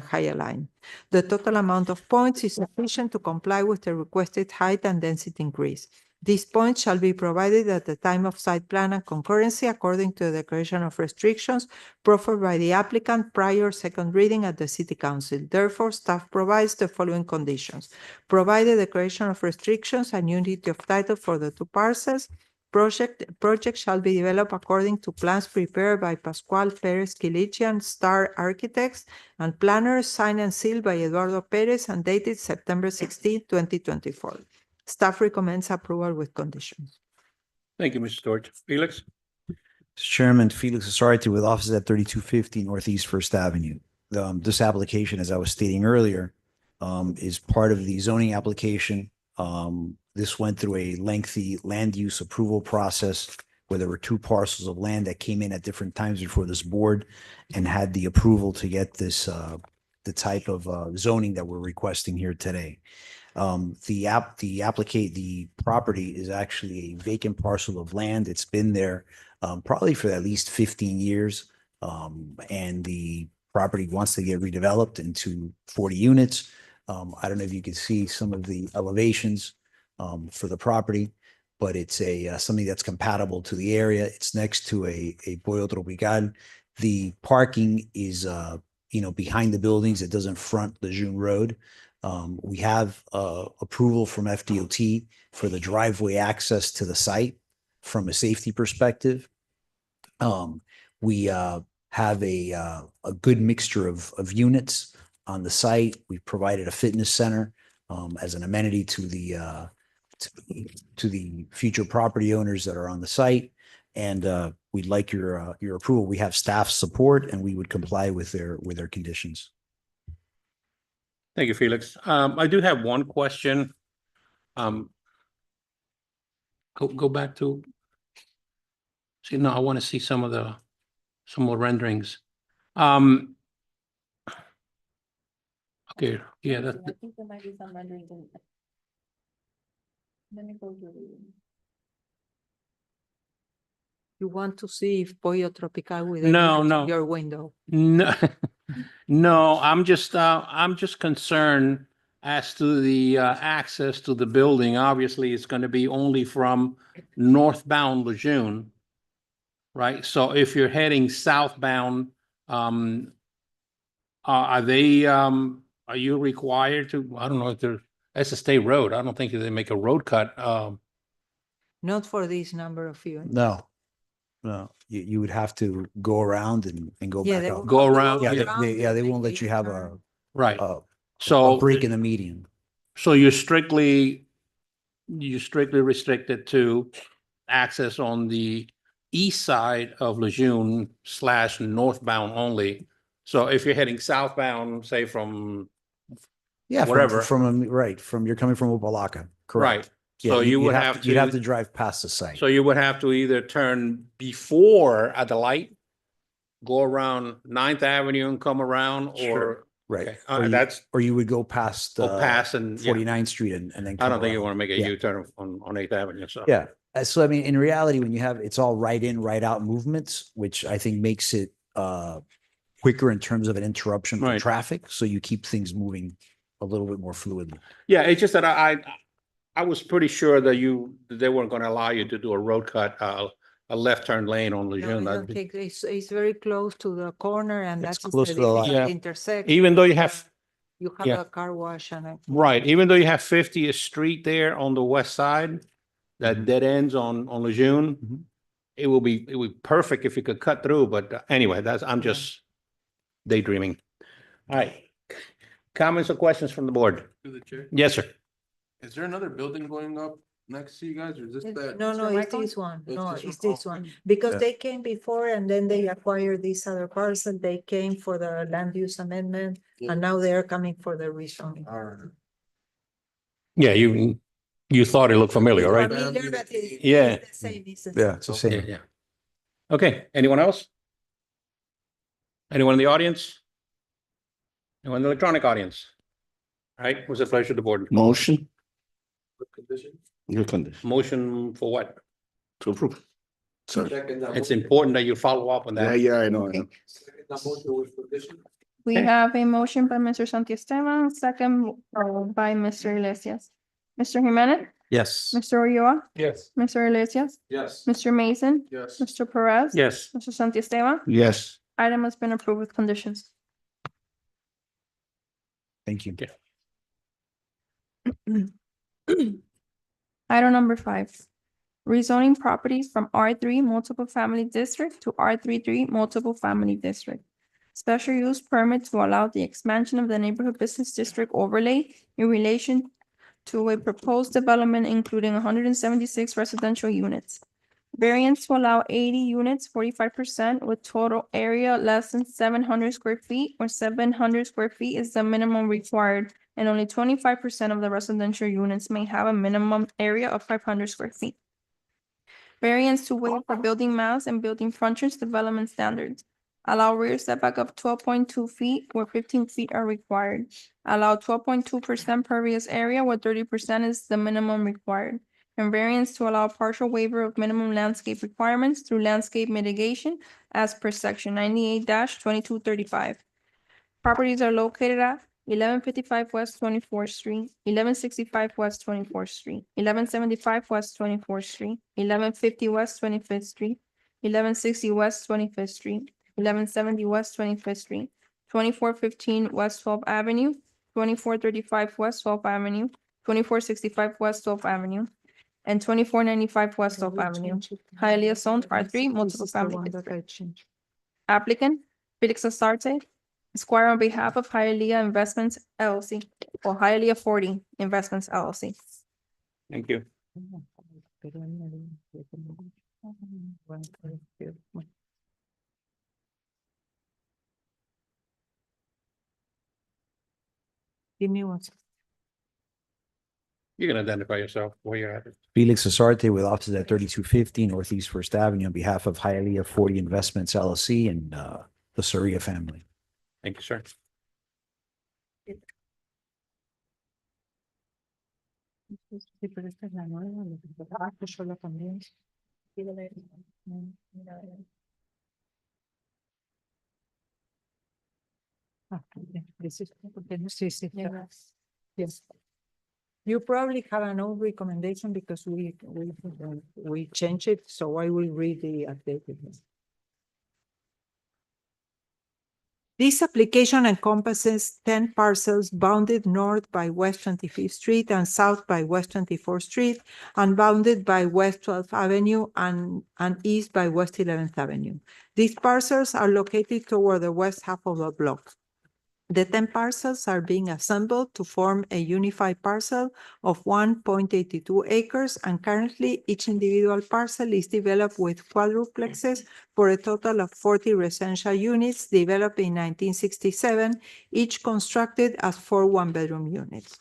High Line. The total amount of points is sufficient to comply with the requested height and density increase. These points shall be provided at the time of site plan and concurrency according to the declaration of restrictions proffered by the applicant prior second reading at the City Council. Therefore, staff provides the following conditions. Provide a declaration of restrictions and unity of title for the 2 parcels. Project shall be developed according to plans prepared by Pascual Perez Quilichian, Star Architects, and planners, signed and sealed by Eduardo Perez and dated September 16, 2024. Staff recommends approval with conditions. Thank you, Mr. George. Felix? Mr. Chairman, Felix Asarte with offices at 3250 Northeast First Avenue. This application, as I was stating earlier, is part of the zoning application. This went through a lengthy land use approval process where there were two parcels of land that came in at different times before this board and had the approval to get this, the type of zoning that we're requesting here today. The property is actually a vacant parcel of land. It's been there probably for at least 15 years. And the property wants to get redeveloped into 40 units. I don't know if you can see some of the elevations for the property, but it's something that's compatible to the area. It's next to a Pollo Tropical. The parking is, behind the buildings. It doesn't front Lejeune Road. We have approval from FDOT for the driveway access to the site from a safety perspective. We have a good mixture of units on the site. We've provided a fitness center as an amenity to the future property owners that are on the site. And we'd like your approval. We have staff support and we would comply with their conditions. Thank you, Felix. I do have one question. Go back to. See, no, I want to see some more renderings. Okay, yeah, that, I think there might be some renderings in. Let me go through. You want to see if Pollo Tropical with No, no. your window. no, no, I'm just concerned as to the access to the building. Obviously, it's going to be only from northbound Lejeune, right? So if you're heading southbound, are you required to, I don't know if that's a state road. I don't think they make a road cut. Not for this number of units. No, you would have to go around and go Yeah, back they up. will Go have to around, They won't let make you a have turn. right. a So break in the median. So you're strictly restricted to access on the east side of Lejeune / northbound only. So if you're heading southbound, say from, Yeah, whatever. from you're coming from Opalaca, correct? right, Yeah, so you would you'd have to drive past the site. so you would have to either turn before at the light, go around 9th Avenue and come around, Sure. or, Right. okay, Or you- that's, Or you would go past, go past and, yeah. 49th Street and then. I come don't think you around. want to make a Yeah. U-turn on 8th Avenue, so. Yeah. So I mean, in reality, when you have, it's all right in, right out movements, which I think makes it quicker in terms of an interruption from Right. traffic. So you keep things moving a little bit more fluidly. Yeah, it's just that I was pretty sure that they weren't going to allow you to do a road cut, a left turn lane on No, Lejeune. I don't think it's very close to the corner and It's that's close to the line. Yeah. intersect. Even though you have, You have yeah. a car wash and. right, even though you have 50th Street there on the west side, that Mhm. dead ends on Lejeune, Mhm. it would be perfect if you could cut through, but anyway, I'm just daydreaming. All right. Comments or questions from the board? To the chair. Yes, sir. Is there another building going up next to you guys, or is this that? No, no, your it's mic this one. It's No, this it's one? this one. Because Yeah. they came before and then they acquired this other parcel. They came for the land use amendment Yeah. and now they are coming for the rezoning. All right. Yeah, you thought it looked familiar, right? Familiar, but it's Yeah. the same, it's the Yeah, same. it's the Yeah, same. yeah. Okay, anyone else? Anyone in the audience? Anyone in the electronic audience? All right, what's the pleasure of the board? Motion, What condition? your condition Motion for what? to approve. Sorry. Second that It's motion. important that you follow up on Yeah, that. yeah, I know, I know. Second that motion with condition. We Okay. have a motion by Mr. Santiesteban, second by Mr. Iglesias. Mr. Jimenez, Yes. Mr. Ulloa, Yes. Mr. Iglesias, Yes. Mr. Mason, Yes. Mr. Perez. Yes, Mr. Santiesteban, Yes, item has been approved with conditions. Thank you. Item number 5, rezoning properties from R3 Multiple Family District to R33 Multiple Family District. Special use permit to allow the expansion of the neighborhood business district overlay in relation to a proposed development including 176 residential units. Variance to allow 80 units, 45% with total area less than 700 square feet, or 700 square feet is the minimum required, and only 25% of the residential units may have a minimum area of 500 square feet. Variance to waive for building mass and building frontage development standards. Allow rear setback of 12.2 feet where 15 feet are required. Allow 12.2% pervious area where 30% is the minimum required. And variance to allow partial waiver of minimum landscape requirements through landscape mitigation as per section 98-2235. Properties are located at 1155 West 24th Street, 1165 West 24th Street, 1175 West 24th Street, 1150 West 25th Street, 1160 West 25th Street, 1170 West 25th Street, 2415 West 12th Avenue, 2435 West 12th Avenue, 2465 West 12th Avenue, and 2495 West 12th Avenue. Hialeah zoned R3 multiple family district. Applicant, Felix Asarte, Esquire on behalf of Hialeah Investments LLC or Hialeah 40 Investments LLC. Thank you. Give me one second. You can identify yourself where you're at. Felix Asarte with offices at 3250 Northeast First Avenue on behalf of Hialeah 40 Investments LLC and the Soria family. Thank you, sir. Sí, pero esta es la nueva. Pues yo la cambié. This is, yes. You probably have an old recommendation because we changed it, so I will read the updated one. This application encompasses 10 parcels bounded north by West 25th Street and south by West 24th Street, and bounded by West 12th Avenue and east by West 11th Avenue. These parcels are located toward the west half of the block. The 10 parcels are being assembled to form a unified parcel of 1.82 acres, and currently each individual parcel is developed with quadruplexes for a total of 40 residential units developed in 1967, each constructed as 4 one-bedroom units.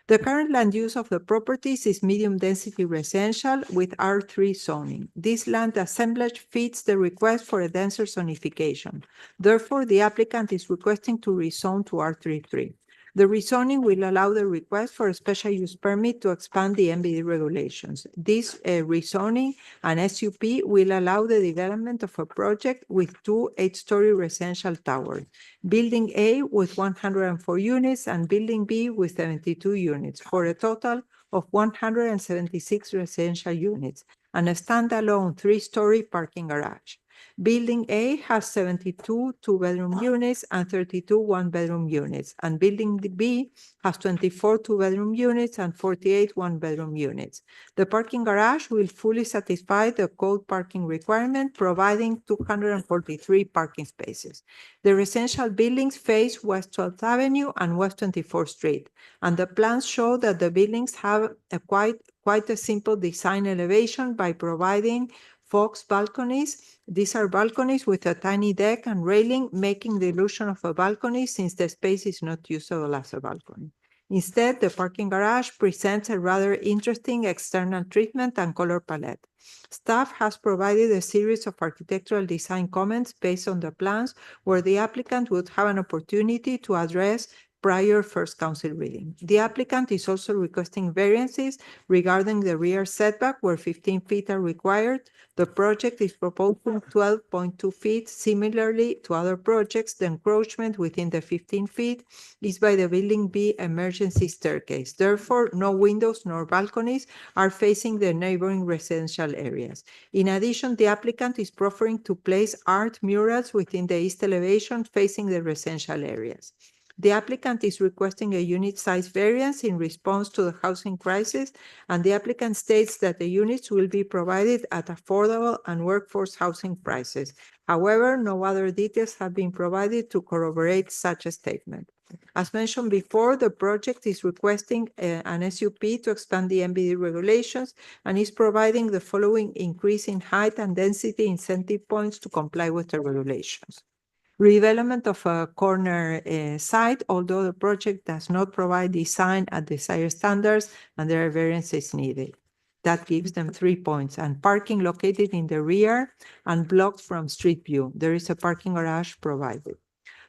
The current land use of the properties is medium-density residential with R3 zoning. This land assemblage fits the request for a denser zonification. Therefore, the applicant is requesting to rezone to R33. The rezoning will allow the request for a special use permit to expand the MBD regulations. This rezoning and SUP will allow the development of a project with 2 8-story residential towers, Building A with 104 units and Building B with 72 units, for a total of 176 residential units, and a standalone 3-story parking garage. Building A has 72 two-bedroom units and 32 one-bedroom units, and Building B has 24 two-bedroom units and 48 one-bedroom units. The parking garage will fully satisfy the code parking requirement, providing 243 parking spaces. The residential buildings face West 12th Avenue and West 24th Street, and the plans show that the buildings have a quite a simple design elevation by providing Fox balconies. These are balconies with a tiny deck and railing, making the illusion of a balcony since the space is not usable as a balcony. Instead, the parking garage presents a rather interesting external treatment and color palette. Staff has provided a series of architectural design comments based on the plans where the applicant would have an opportunity to address prior first council reading. The applicant is also requesting variances regarding the rear setback where 15 feet are required. The project is proposing 12.2 feet. Similarly to other projects, the encroachment within the 15 feet is by the Building B emergency staircase. Therefore, no windows nor balconies are facing the neighboring residential areas. In addition, the applicant is proffering to place art murals within the east elevation facing the residential areas. The applicant is requesting a unit size variance in response to the housing crisis, and the applicant states that the units will be provided at affordable and workforce housing prices. However, no other details have been provided to corroborate such a statement. As mentioned before, the project is requesting an SUP to expand the MBD regulations and is providing the following increase in height and density incentive points to comply with the regulations. Redevelopment of a corner site, although the project does not provide design at desired standards and there are variances needed. That gives them 3 points. And parking located in the rear and blocked from street view. There is a parking garage provided.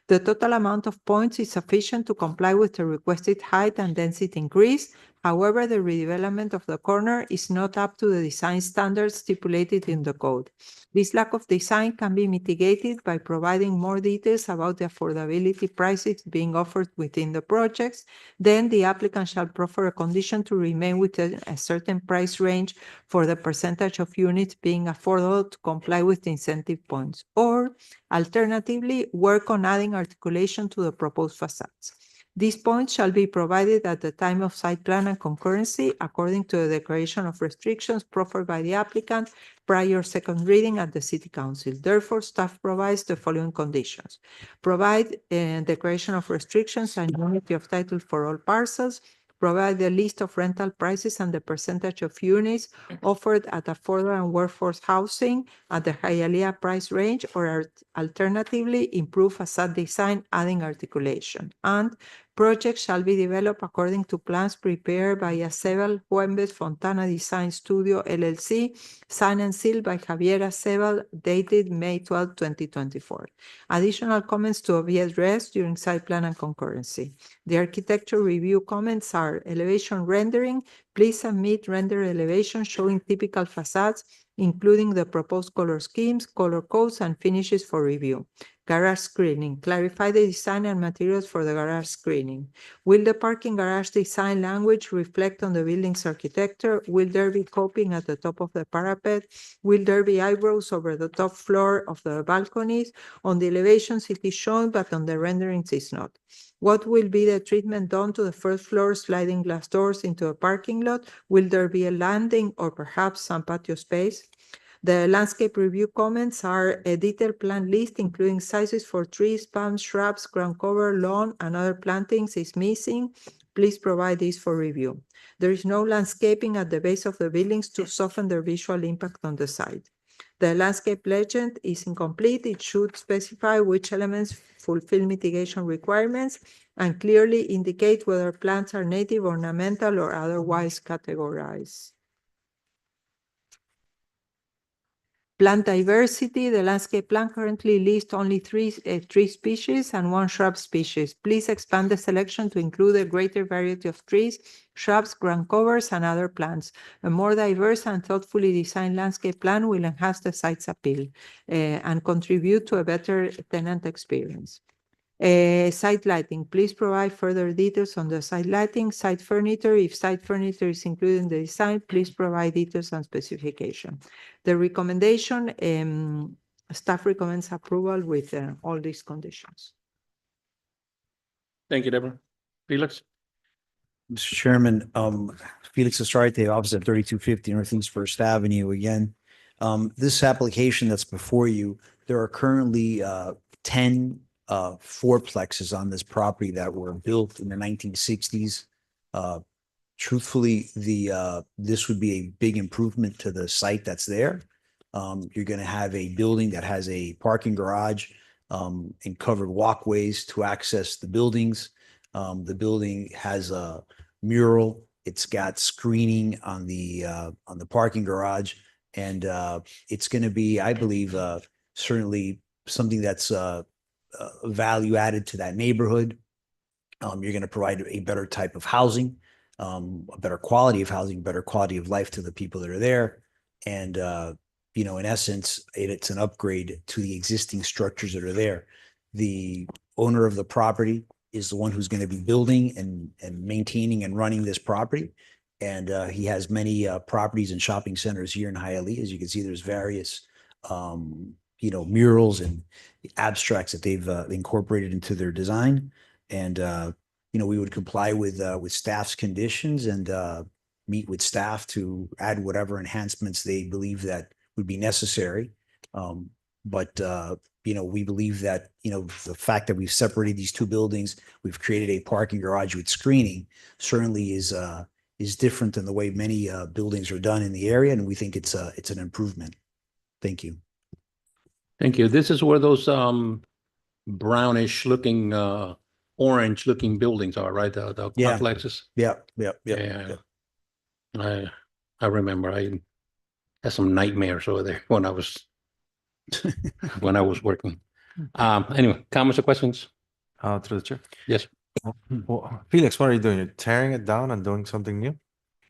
The total amount of points is sufficient to comply with the requested height and density increase. However, the redevelopment of the corner is not up to the design standards stipulated in the code. This lack of design can be mitigated by providing more details about the affordability prices being offered within the projects. Then the applicant shall proffer a condition to remain within a certain price range for the percentage of units being affordable to comply with the incentive points, or alternatively, work on adding articulation to the proposed facades. These points shall be provided at the time of site plan and concurrency according to the declaration of restrictions proffered by the applicant prior second reading at the City Council. Therefore, staff provides the following conditions. Provide a declaration of restrictions and unity of title for all parcels. Provide the list of rental prices and the percentage of units offered at affordable and workforce housing at the Hialeah price range, or alternatively, improve facade design, adding articulation. And projects shall be developed according to plans prepared by Acebal Juembes Fontana Design Studio, LLC, signed and sealed by Javier Acebal, dated May 12, 2024. Additional comments to be addressed during site plan and concurrency. The architecture review comments are elevation rendering. Please submit render elevation showing typical facades, including the proposed color schemes, color codes, and finishes for review. Garage screening. Clarify the design and materials for the garage screening. Will the parking garage design language reflect on the building's architecture? Will there be coping at the top of the parapet? Will there be eyebrows over the top floor of the balconies? On the elevations it is shown, but on the renderings it's not. What will be the treatment done to the first floor sliding glass doors into a parking lot? Will there be a landing or perhaps some patio space? The landscape review comments are a detailed plan list, including sizes for trees, palms, shrubs, ground cover, lawn, and other plantings is missing. Please provide this for review. There is no landscaping at the base of the buildings to soften their visual impact on the site. The landscape legend is incomplete. It should specify which elements fulfill mitigation requirements and clearly indicate whether plants are native, ornamental, or otherwise categorized. Plant diversity. The landscape plan currently lists only three tree species and 1 shrub species. Please expand the selection to include a greater variety of trees, shrubs, ground covers, and other plants. A more diverse and thoughtfully designed landscape plan will enhance the site's appeal and contribute to a better tenant experience. Site lighting. Please provide further details on the site lighting. Site furniture. If site furniture is included in the design, please provide details and specification. The recommendation, staff recommends approval with all these conditions. Thank you, Deborah. Felix? Mr. Chairman, Felix Astrarte, office at 3250 Northeast First Avenue again. This application that's before you, there are currently 10 fourplexes on this property that were built in the 1960s. Truthfully, this would be a big improvement to the site that's there. You're going to have a building that has a parking garage and covered walkways to access the buildings. The building has a mural. It's got screening on the parking garage, and it's going to be, I believe, certainly something that's value added to that neighborhood. You're going to provide a better type of housing, a better quality of housing, better quality of life to the people that are there. And, you know, in essence, it's an upgrade to the existing structures that are there. The owner of the property is the one who's going to be building and maintaining and running this property. And he has many properties and shopping centers here in Hialeah. As you can see, there's various you know, murals and abstracts that they've incorporated into their design. And, we would comply with staff's conditions and, meet with staff to add whatever enhancements they believe that would be necessary. But, we believe that, the fact that we've separated these two buildings, we've created a parking garage with screening certainly is different than the way many, buildings are done in the area. And we think it's an improvement. Thank you. Thank you. This is where those brownish looking, orange looking buildings are, right? The Yeah. complexes. Yeah. Yeah. I remember I had some nightmares over there when I was working. Anyway, comments or questions? Through the chair. Yes. Well, Felix, what are you doing? You're tearing it down and doing something new?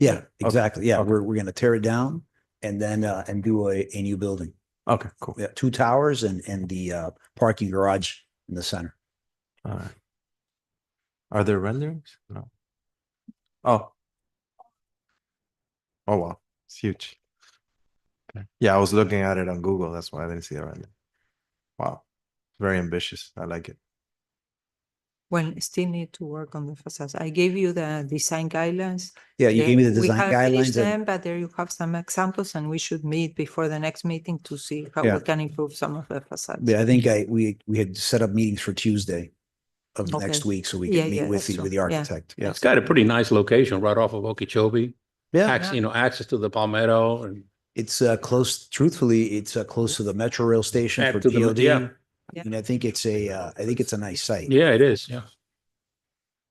Yeah, exactly. Yeah, okay. we're gonna tear it down and then and do a new building. Okay, cool. Yeah, 2 towers and the parking garage in the center. All right. Are there renderings? No. Oh. Oh, wow. It's huge. Okay. Yeah, I was looking at it on Google. That's why I didn't see the render. Wow. Very ambitious. I like it. Well, still need to work on the facades. I gave you the design guidelines. Yeah, you gave me the We design have finished guidelines and them, but there you have some examples and we should meet before the next meeting to see how Yeah. we can improve some of the facades. yeah, I think we had set up meetings for Tuesday of next Okay. week so we Yeah, can meet yeah, with that's the true. Yeah. architect. Yeah. It's got a pretty nice location right off of Okeechobee. Yeah, Access to the Palmetto and it's close, truthfully, it's close to the Metro Rail station Add for to the- DOD. yeah. Yeah. And I think it's a nice site. yeah, it is. Yeah.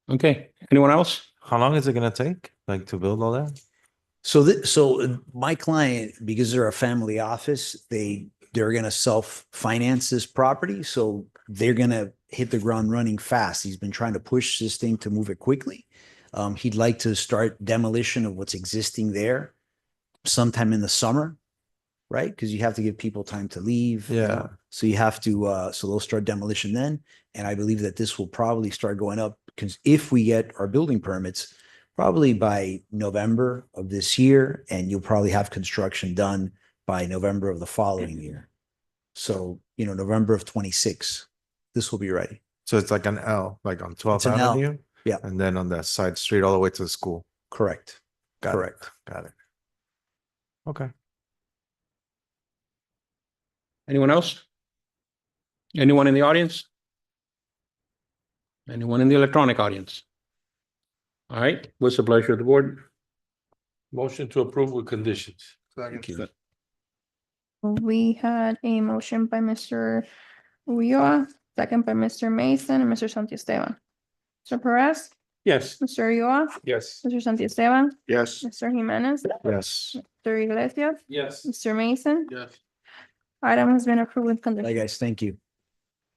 Okay. Anyone else? How long is it gonna take, like, to build all that? So my client, because they're a family office, they're gonna self-finance this property, so they're gonna hit the ground running fast. He's been trying to push this thing to move it quickly. He'd like to start demolition of what's existing there sometime in the summer, right? Because you have to give people time to leave. Yeah. So you have to, so they'll start demolition then. And I believe that this will probably start going up because if we get our building permits, probably by November of this year, and you'll probably have construction done by November of the following year. So, November of 26, this will be ready. So it's like an L, like on 12th It's an L. Avenue? Yeah. And then on that side street all the way to the school. Correct. Got it. Correct. Got it. Okay. Anyone else? Anyone in the audience? Anyone in the electronic audience? All right, what's the pleasure of the board? Motion to approve with conditions. Thank you. We had a motion by Mr. Ulloa, second by Mr. Mason and Mr. Santiesteban. Mr. Perez, Yes. Mr. Ulloa, Yes. Mr. Santiesteban, Yes. Mr. Jimenez, Yes. Mr. Iglesias, Yes. Mr. Mason. Yes. Item has been approved with Hi, conditions. guys. Thank you.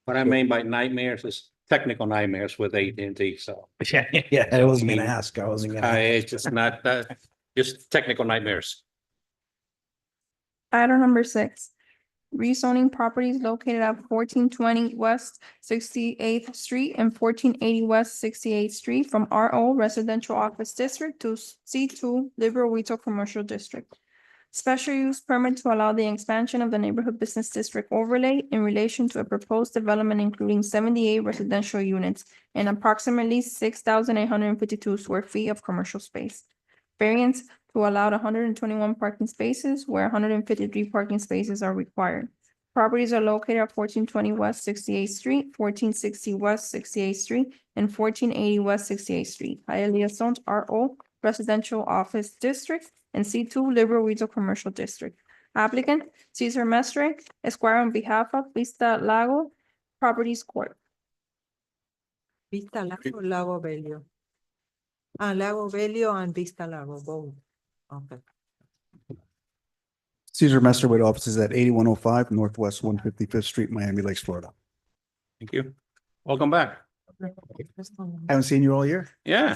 What I mean by nightmares is technical nightmares with AT&T, so. Yeah, I wasn't gonna ask. I wasn't gonna. It's just not, just technical nightmares. Item number 6, rezoning properties located at 1420 West 68th Street and 1480 West 68th Street from RO Residential Office District to C2 Liberal Retail Commercial District. Special use permit to allow the expansion of the neighborhood business district overlay in relation to a proposed development including 78 residential units and approximately 6,852 square feet of commercial space. Variance to allow 121 parking spaces where 153 parking spaces are required. Properties are located at 1420 West 68th Street, 1460 West 68th Street, and 1480 West 68th Street. Hialeah Zones RO Residential Office District and C2 Liberal Retail Commercial District. Applicant Cesar Mestre, Esquire on behalf of Vista Lago Properties Corp. Vista Lago, Lago Belio. Lago Belio and Vista Lago, both. Okay. Cesar Messer with offices at 8105 Northwest 155th Street, Miami Lakes, Florida. Thank you. Welcome back. Haven't seen you all year. Yeah.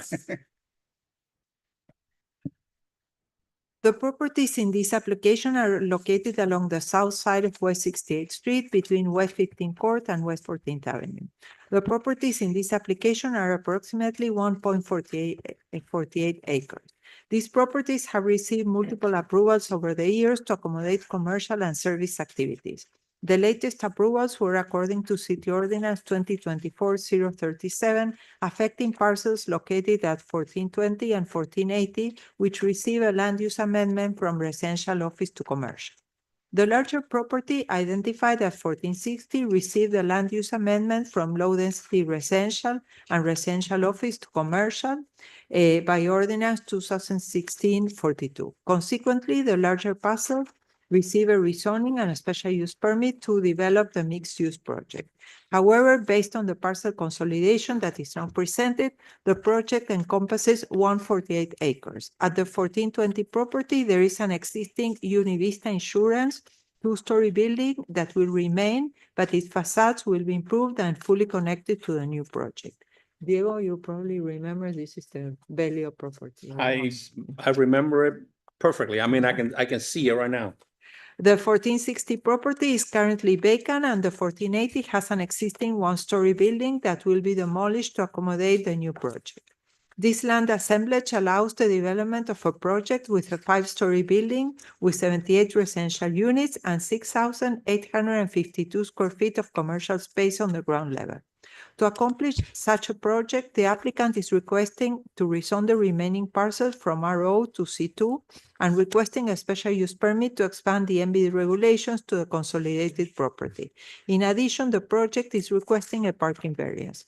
The properties in this application are located along the south side of West 68th Street between West 15th Court and West 14th Avenue. The properties in this application are approximately 1.48 acres. These properties have received multiple approvals over the years to accommodate commercial and service activities. The latest approvals were according to City Ordinance 2024-037, affecting parcels located at 1420 and 1480, which receive a land use amendment from residential office to commercial. The larger property identified as 1460 received a land use amendment from low-density residential and residential office to commercial by Ordinance 2016-42. Consequently, the larger parcel received a rezoning and a special use permit to develop the mixed-use project. However, based on the parcel consolidation that is now presented, the project encompasses 148 acres. At the 1420 property, there is an existing Univista Insurance two-story building that will remain, but its facades will be improved and fully connected to the new project. Diego, you probably remember this is the Belio property. I remember it perfectly. I mean, I can see it right now. The 1460 property is currently vacant and the 1480 has an existing one-story building that will be demolished to accommodate the new project. This land assemblage allows the development of a project with a 5-story building with 78 residential units and 6,852 square feet of commercial space on the ground level. To accomplish such a project, the applicant is requesting to rezone the remaining parcels from RO to C2 and requesting a special use permit to expand the MBD regulations to the consolidated property. In addition, the project is requesting a parking variance.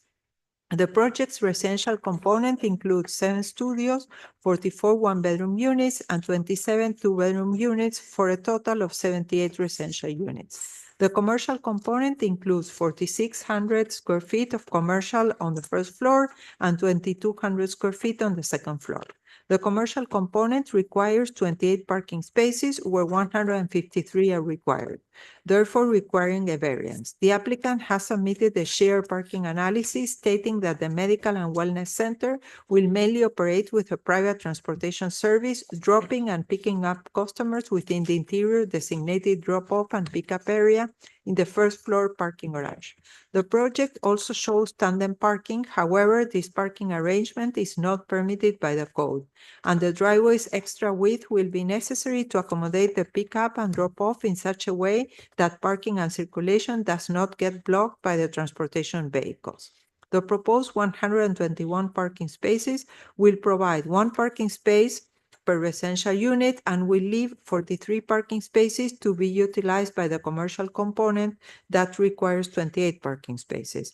The project's residential component includes 7 studios, 44 one-bedroom units, and 27 two-bedroom units for a total of 78 residential units. The commercial component includes 4,600 square feet of commercial on the first floor and 2,200 square feet on the second floor. The commercial component requires 28 parking spaces where 153 are required, therefore requiring a variance. The applicant has submitted a shared parking analysis stating that the Medical and Wellness Center will mainly operate with a private transportation service, dropping and picking up customers within the interior designated drop-off and pickup area in the first floor parking garage. The project also shows tandem parking. However, this parking arrangement is not permitted by the code, and the driveway's extra width will be necessary to accommodate the pickup and drop-off in such a way that parking and circulation does not get blocked by the transportation vehicles. The proposed 121 parking spaces will provide 1 parking space per residential unit and will leave 43 parking spaces to be utilized by the commercial component that requires 28 parking spaces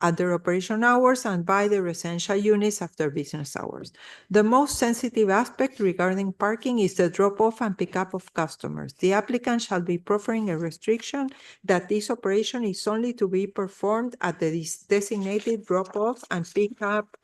at their operation hours and by the residential units after business hours. The most sensitive aspect regarding parking is the drop-off and pickup of customers. The applicant shall be proffering a restriction that this operation is only to be performed at the designated drop-off and pickup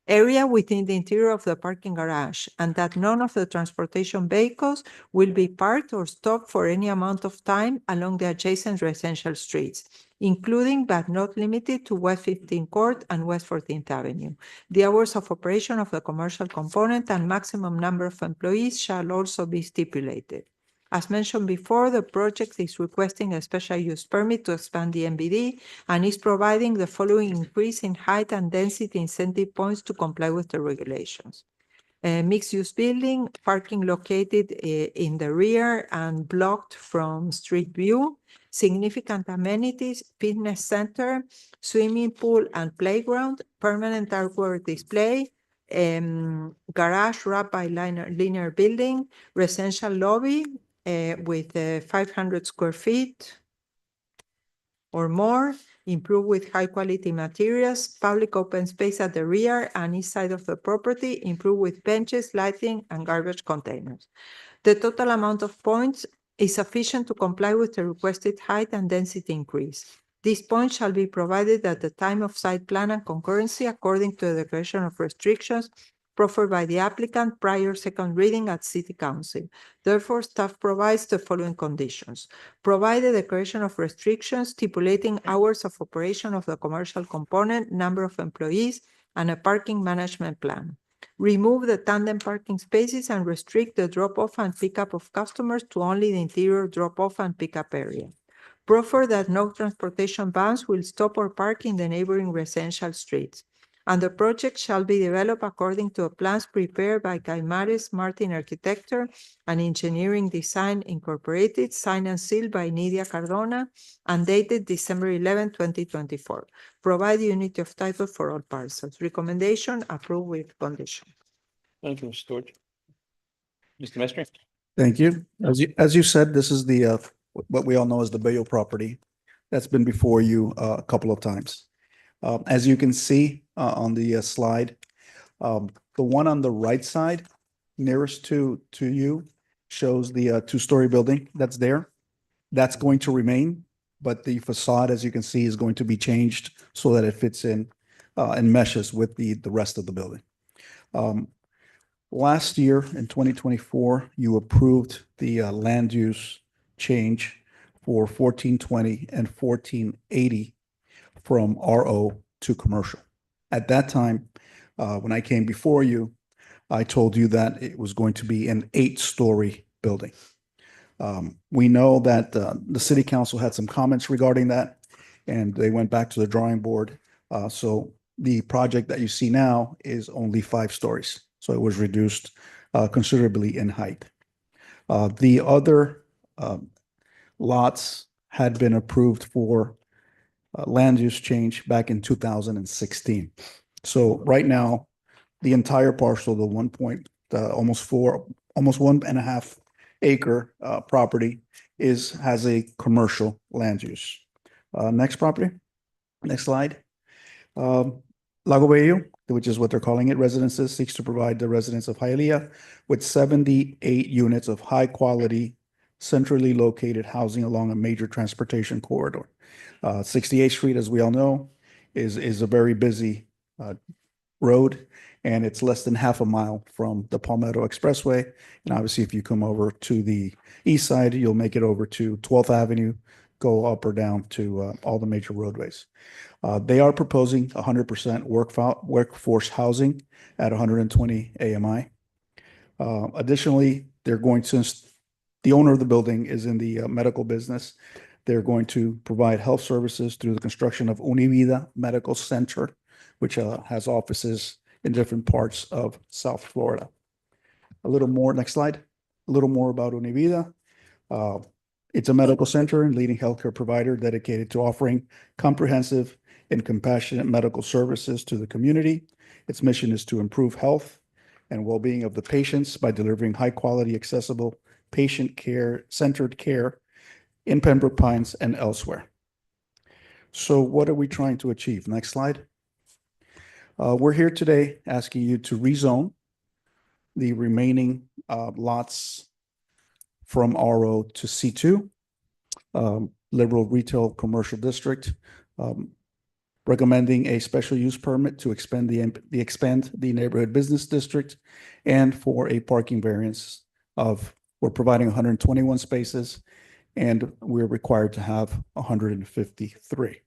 area within the interior of the parking garage, and that none of the transportation vehicles will be parked or stopped for any amount of time along the adjacent residential streets, including but not limited to West 15th Court and West 14th Avenue. The hours of operation of the commercial component and maximum number of employees shall also be stipulated. As mentioned before, the project is requesting a special use permit to expand the MBD and is providing the following increase in height and density incentive points to comply with the regulations. A mixed-use building, parking located in the rear and blocked from street view, significant amenities, fitness center, swimming pool and playground, permanent artwork display, garage wrapped by linear building, residential lobby, with 500 square feet or more, improved with high quality materials, public open space at the rear and east side of the property, improved with benches, lighting, and garbage containers. The total amount of points is sufficient to comply with the requested height and density increase. These points shall be provided at the time of site plan and concurrency according to the declaration of restrictions proffered by the applicant prior second reading at City Council. Therefore, staff provides the following conditions. Provide a declaration of restrictions stipulating hours of operation of the commercial component, number of employees, and a parking management plan. Remove the tandem parking spaces and restrict the drop-off and pickup of customers to only the interior drop-off and pickup area. Proffer that no transportation vans will stop or park in the neighboring residential streets. and the project shall be developed according to plans prepared by Caimares Martin Architecture and Engineering Design Incorporated, signed and sealed by Nidia Cardona, and dated December 11, 2024. Provide unity of title for all parcels. Recommendation approved with condition. Thank you, Mr. George. Mr. Mestre? Thank you. As you said, this is the, what we all know as the Bayo property. That's been before you a couple of times. As you can see on the slide, the one on the right side nearest to you shows the two-story building that's there. That's going to remain, but the facade, as you can see, is going to be changed so that it fits in and meshes with the rest of the building. Last year in 2024, you approved the land use change for 1420 and 1480 from RO to commercial. At that time, when I came before you, I told you that it was going to be an 8-story building. We know that the city council had some comments regarding that, and they went back to the drawing board. So the project that you see now is only 5 stories. So it was reduced considerably in height. The other lots had been approved for land use change back in 2016. So right now, the entire parcel, the almost 1.5 acre property has a commercial land use. Next property, next slide. Lago Bello, which is what they're calling it, residences, seeks to provide the residents of Hialeah with 78 units of high quality, centrally located housing along a major transportation corridor. 68th Street, as we all know, is a very busy road, and it's less than half a mile from the Palmetto Expressway. And obviously, if you come over to the east side, you'll make it over to 12th Avenue, go up or down to all the major roadways. They are proposing 100% workforce housing at 120 AMI. Additionally, they're going to, since the owner of the building is in the medical business, they're going to provide health services through the construction of Univida Medical Center, which has offices in different parts of South Florida. A little more, next slide, a little more about Univida. It's a medical center and leading healthcare provider dedicated to offering comprehensive and compassionate medical services to the community. Its mission is to improve health and well-being of the patients by delivering high-quality, accessible, patient-centered care in Pembroke Pines and elsewhere. So what are we trying to achieve? Next slide. We're here today asking you to rezone the remaining lots from RO to C2, Liberal Retail Commercial District, recommending a special use permit to expand the neighborhood business district, and for a parking variance we're providing 121 spaces, and we're required to have 153.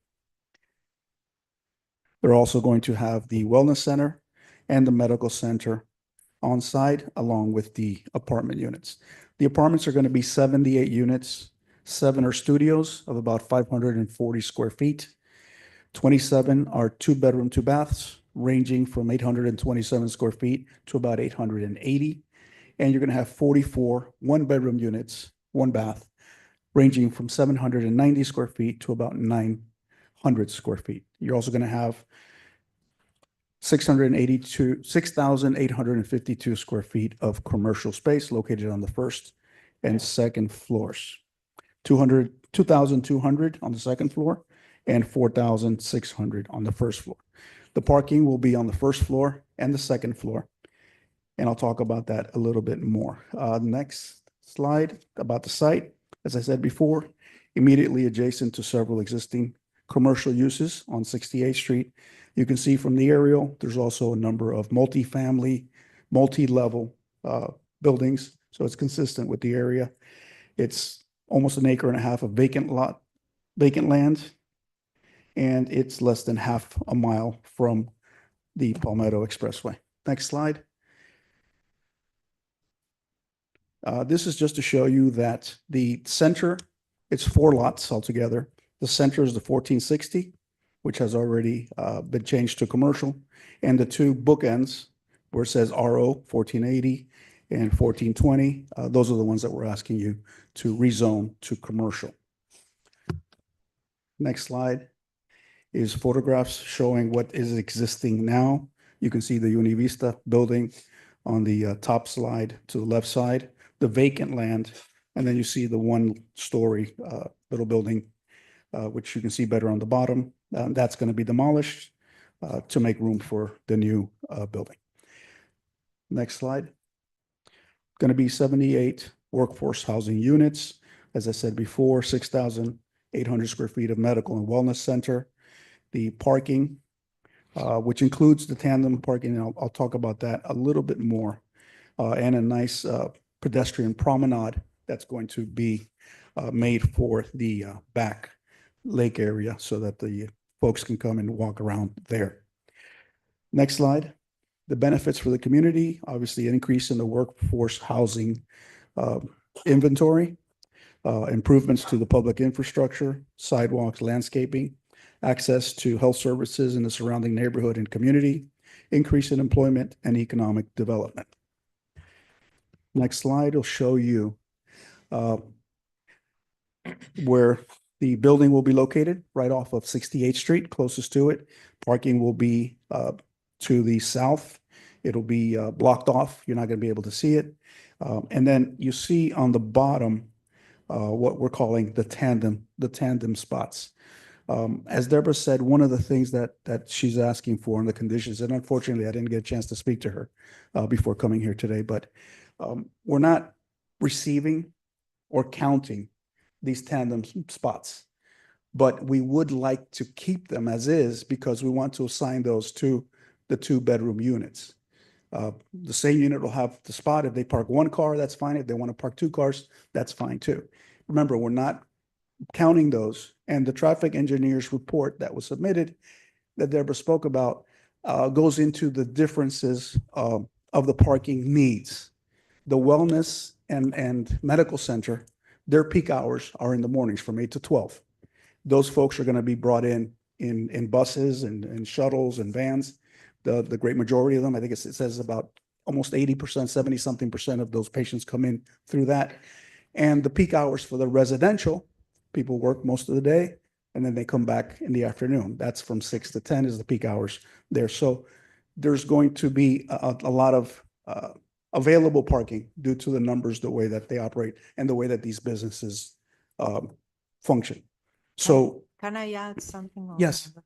They're also going to have the wellness center and the medical center on site, along with the apartment units. The apartments are going to be 78 units. 7 are studios of about 540 square feet. 27 are 2-bedroom, 2 baths, ranging from 827 square feet to about 880. And you're going to have 44 1-bedroom units, 1 bath, ranging from 790 square feet to about 900 square feet. You're also going to have 6,852 square feet of commercial space located on the first and second floors. 2,200 on the second floor and 4,600 on the first floor. The parking will be on the first floor and the second floor. And I'll talk about that a little bit more. Next slide about the site. As I said before, immediately adjacent to several existing commercial uses on 68th Street. You can see from the aerial, there's also a number of multi-family, multi-level buildings. So it's consistent with the area. It's almost 1.5 acres of vacant land, and it's less than half a mile from the Palmetto Expressway. Next slide. This is just to show you that the center, it's 4 lots altogether. The center is the 1460, which has already been changed to commercial, and the two bookends where it says RO 1480 and 1420. Those are the ones that we're asking you to rezone to commercial. Next slide is photographs showing what is existing now. You can see the Univista building on the top slide to the left side, the vacant land, and then you see the one-story little building, which you can see better on the bottom. That's going to be demolished to make room for the new building. Next slide. Going to be 78 workforce housing units. As I said before, 6,800 square feet of medical and wellness center. The parking, which includes the tandem parking, and I'll talk about that a little bit more, and a nice pedestrian promenade that's going to be made for the back lake area so that the folks can come and walk around there. Next slide. The benefits for the community, obviously an increase in the workforce housing inventory, improvements to the public infrastructure, sidewalks, landscaping, access to health services in the surrounding neighborhood and community, increase in employment and economic development. Next slide will show you where the building will be located, right off of 68th Street, closest to it. Parking will be to the south. It'll be blocked off. You're not going to be able to see it. And then you see on the bottom what we're calling the tandem spots. As Deborah said, one of the things that she's asking for in the conditions, and unfortunately I didn't get a chance to speak to her before coming here today, but we're not receiving or counting these tandem spots, but we would like to keep them as is because we want to assign those to the 2-bedroom units. The same unit will have the spot. If they park one car, that's fine. If they want to park 2 cars, that's fine too. Remember, we're not counting those. And the traffic engineer's report that was submitted that Deborah spoke about goes into the differences of the parking needs. The wellness and medical center, their peak hours are in the mornings from 8 to 12. Those folks are going to be brought in buses and shuttles and vans. The great majority of them, I think it says about almost 80%, 70-something% of those patients come in through that. And the peak hours for the residential, people work most of the day and then they come back in the afternoon. That's from 6 to 10 is the peak hours there. So there's going to be a lot of available parking due to the numbers, the way that they operate and the way that these businesses function. So Can I add something? on Yes. that?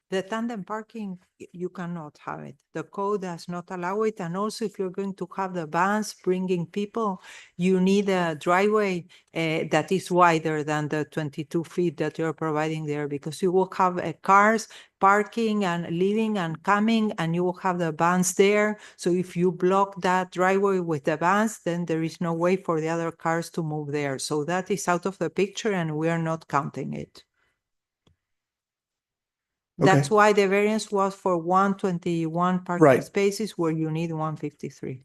The tandem parking, you cannot have it. The code does not allow it. And also, if you're going to have the vans bringing people, you need a driveway that is wider than the 22 feet that you're providing there, because you will have cars parking and leaving and coming, and you will have the vans there. So if you block that driveway with the vans, then there is no way for the other cars to move there. So that is out of the picture and we are not counting it. That's Okay. why the variance was for 121 parking Right. spaces where you need 153.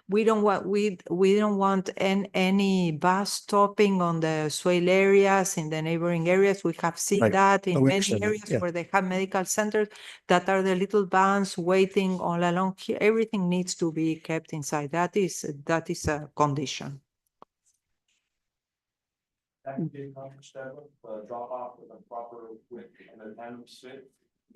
We don't want any bus stopping on the swale areas in the neighboring areas. We have seen Right. that No, in we many understand that, areas yeah. where they have medical centers that are the little vans waiting all along here. Everything needs to be kept inside. That is a condition. That can be accomplished, drop off with a proper width and a tandem sit.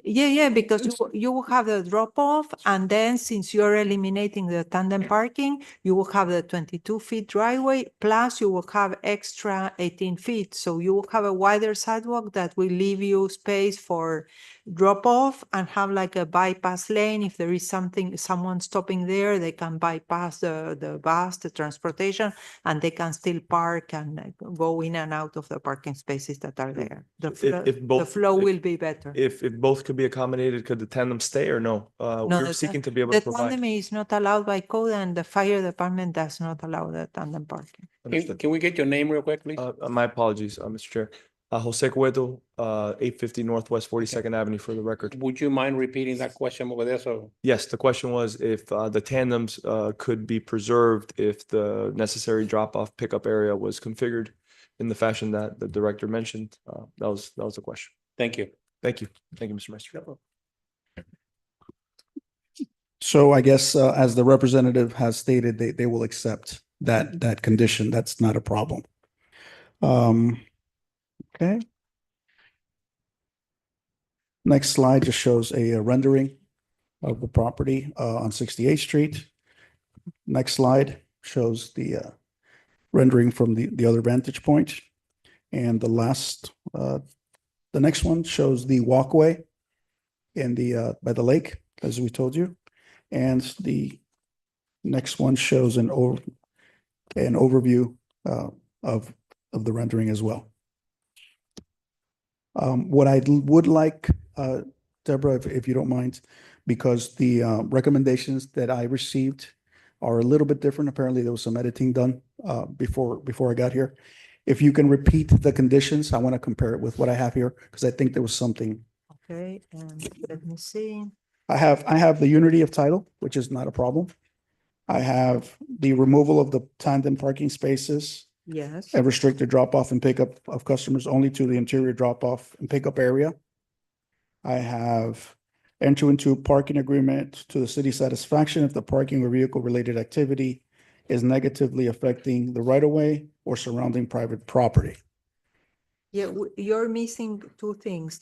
Yeah, because you will have the drop off, and then since you're eliminating the tandem parking, you will have the 22 feet driveway, plus you will have extra 18 feet. So you will have a wider sidewalk that will leave you space for drop off and have like a bypass lane. If there is someone stopping there, they can bypass the bus, the transportation, and they can still park and go in and out of the parking spaces that are there. The flow will be better. If both could be accommodated, could the tandem stay or no? No, We're the seeking to be able The to provide. tandem is not allowed by code, and the fire department does not allow the tandem parking. Understood. Can we get your name real quick, please? My apologies, Mr. Chair. Jose Cueto, 850 Northwest 42nd Avenue for the record. Would you mind repeating that question over there? So Yes, the question was if the tandems could be preserved if the necessary drop-off pickup area was configured in the fashion that the director mentioned. That was the question. Thank you. Thank you. Thank you, Mr. Maestro. So I guess as the representative has stated, they will accept that condition. That's not a problem. Okay. Next slide just shows a rendering of the property on 68th Street. Next slide shows the rendering from the other vantage point. And the next one shows the walkway in by the lake, as we told you. And the next one shows an overview of the rendering as well. What I would like, Deborah, if you don't mind, because the recommendations that I received are a little bit different. Apparently, there was some editing done before I got here. If you can repeat the conditions, I want to compare it with what I have here because I think there was something. Okay, and let me see. I have the unity of title, which is not a problem. I have the removal of the tandem parking spaces, Yes, a restricted drop-off and pickup of customers only to the interior drop-off and pickup area. I have enter into a parking agreement to the city's satisfaction if the parking or vehicle-related activity is negatively affecting the right-of-way or surrounding private property. yeah, you're missing two things.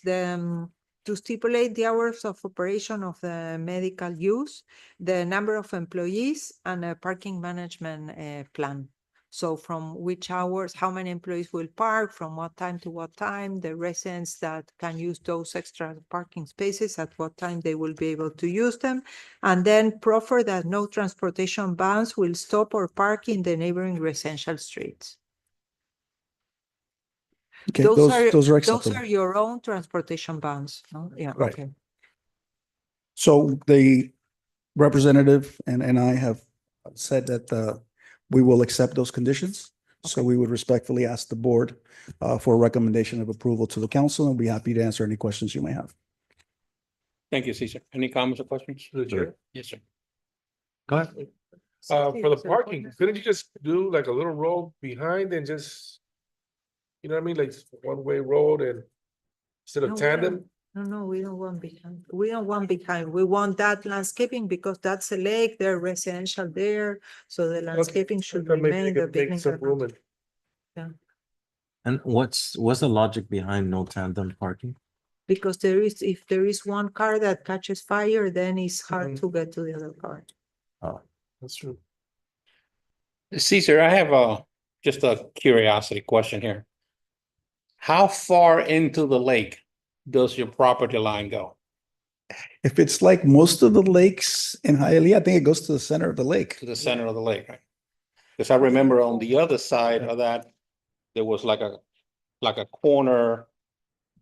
To stipulate the hours of operation of the medical use, the number of employees, and a parking management plan. So from which hours, how many employees will park, from what time to what time, the residents that can use those extra parking spaces, at what time they will be able to use them. And then proffer that no transportation vans will stop or park in the neighboring residential streets. Okay, those are Those acceptable. are your own transportation vans, no? Yeah, Right. okay. So the representative and I have said that we will accept those conditions. So we would respectfully ask the board for a recommendation of approval to the council and be happy to answer any questions you may have. Thank you, Cesar. Any comments or questions? To the chair. Yes, sir. Go ahead. For the parking, couldn't you just do like a little road behind and just, you know what I mean, like one-way road and instead No, of we tandem? No, we don't want behind. We don't want behind. We want that landscaping because that's a lake, there residential there. So the landscaping should Maybe they remain the could make building. some room and And what's the logic behind no tandem parking? Because if there is one car that catches fire, then it's hard to get to the other car. that's true. Cesar, I have just a curiosity question here. How far into the lake does your property line go? If it's like most of the lakes in Hialeah, I think it goes to the center of the lake. To the center of the lake, right? Because I remember on the other side of that, there was like a corner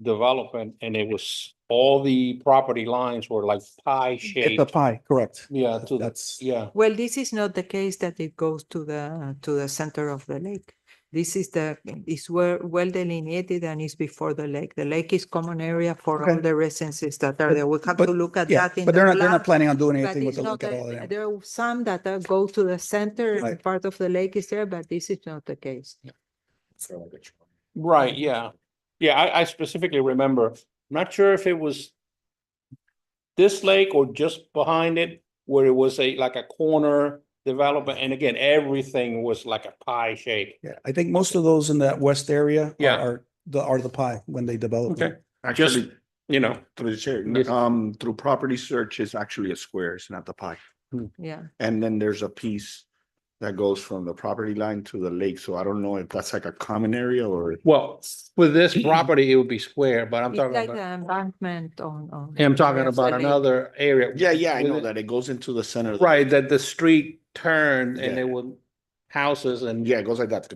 development and it was all the property lines were like pie It's a shaped. pie, correct. Yeah, to the, That's, yeah. Well, this is not the case that it goes to the center of the lake. This is well delineated and is before the lake. The lake is common area for all Okay. the residences that are there. We have but- to look at yeah, that in but the they're plan. not planning on doing But anything with it's the not lake at all. that, yeah. there are some that go to the center and Right. part of the lake is there, but this is not the case. Right, yeah. Yeah, I specifically remember, I'm not sure if it was this lake or just behind it, where it was like a corner development. And again, everything was like a pie shape. Yeah, I think most of those in that west area Yeah. are the pie when they develop. them. Okay, just, Actually, you know, through the chair, Yes. through property search is actually a square, it's not the pie. Yeah. And then there's a piece that goes from the property line to the lake, so I don't know if that's like a common area or. well, with this property, it would be square, but I'm It's talking like about, the embankment on. I'm talking where's the about lake. another area. Yeah, I know With it- that it goes into the center. of the- Right, that the street turned and Yeah. there were houses and, Yeah, it goes like that.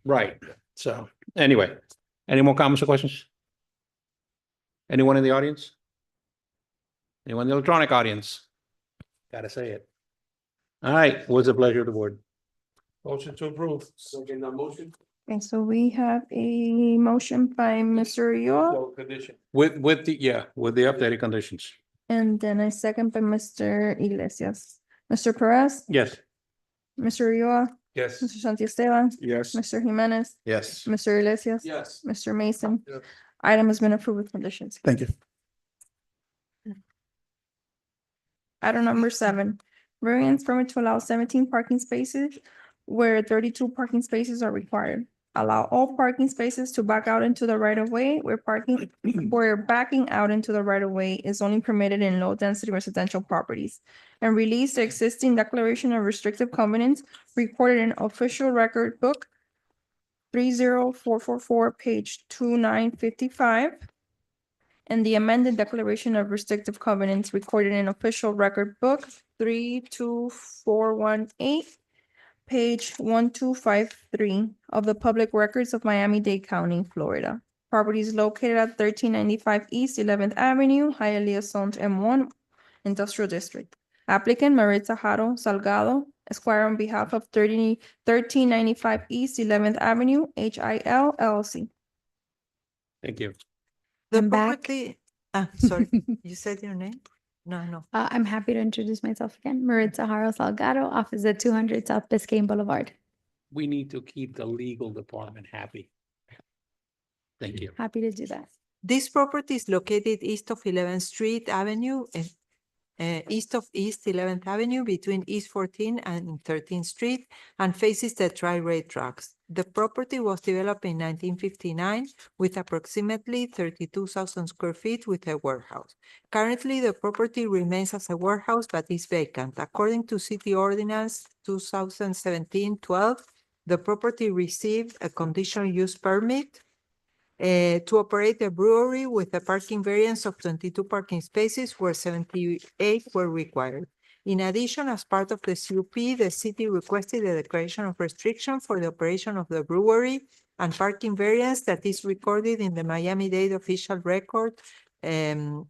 right, so, anyway. Any more comments or questions? Anyone in the audience? Anyone in the electronic audience? Gotta say it. All right, what's the pleasure of the board? Motion to approve. Second that motion. Okay, so we have a motion by Mr. Ulloa So condition. With the updated conditions. and then a second by Mr. Iglesias. Mr. Perez, Yes. Mr. Ulloa, Yes. Mr. Santiesteban, Yes. Mr. Jimenez, Yes. Mr. Iglesias. Yes. Mr. Mason. Yes. Item has been approved with conditions. Thank you. Item number 7, variance permit to allow 17 parking spaces where 32 parking spaces are required. Allow all parking spaces to back out into the right of way where backing out into the right of way is only permitted in low density residential properties. And release the existing declaration of restrictive covenants recorded in official record book 30444, page 2955. And the amended declaration of restrictive covenants recorded in official record book 32418, page 1253 of the public records of Miami-Dade County, Florida. Property is located at 1395 East 11th Avenue, Hialeah Zone M1 Industrial District. Applicant Maritza Haro Salgado, Esquire, on behalf of 1395 East 11th Avenue, HIL LLC. Thank you. The I'm back. property, sorry, you said your name? No. I'm happy to introduce myself again. Maritza Haro Salgado, office at 200 South Biscayne Boulevard. We need to keep the legal department happy. Thank you. Happy to do that. This property is located east of 11th Street Avenue, east of East 11th Avenue between East 14th and 13th Street and faces the Tri-Rate tracks. The property was developed in 1959 with approximately 32,000 square feet with a warehouse. Currently, the property remains as a warehouse but is vacant. According to City Ordinance 2017-12, the property received a conditional use permit to operate a brewery with a parking variance of 22 parking spaces where 78 were required. In addition, as part of the CUP, the city requested a declaration of restriction for the operation of the brewery and parking variance that is recorded in the Miami-Dade official record. The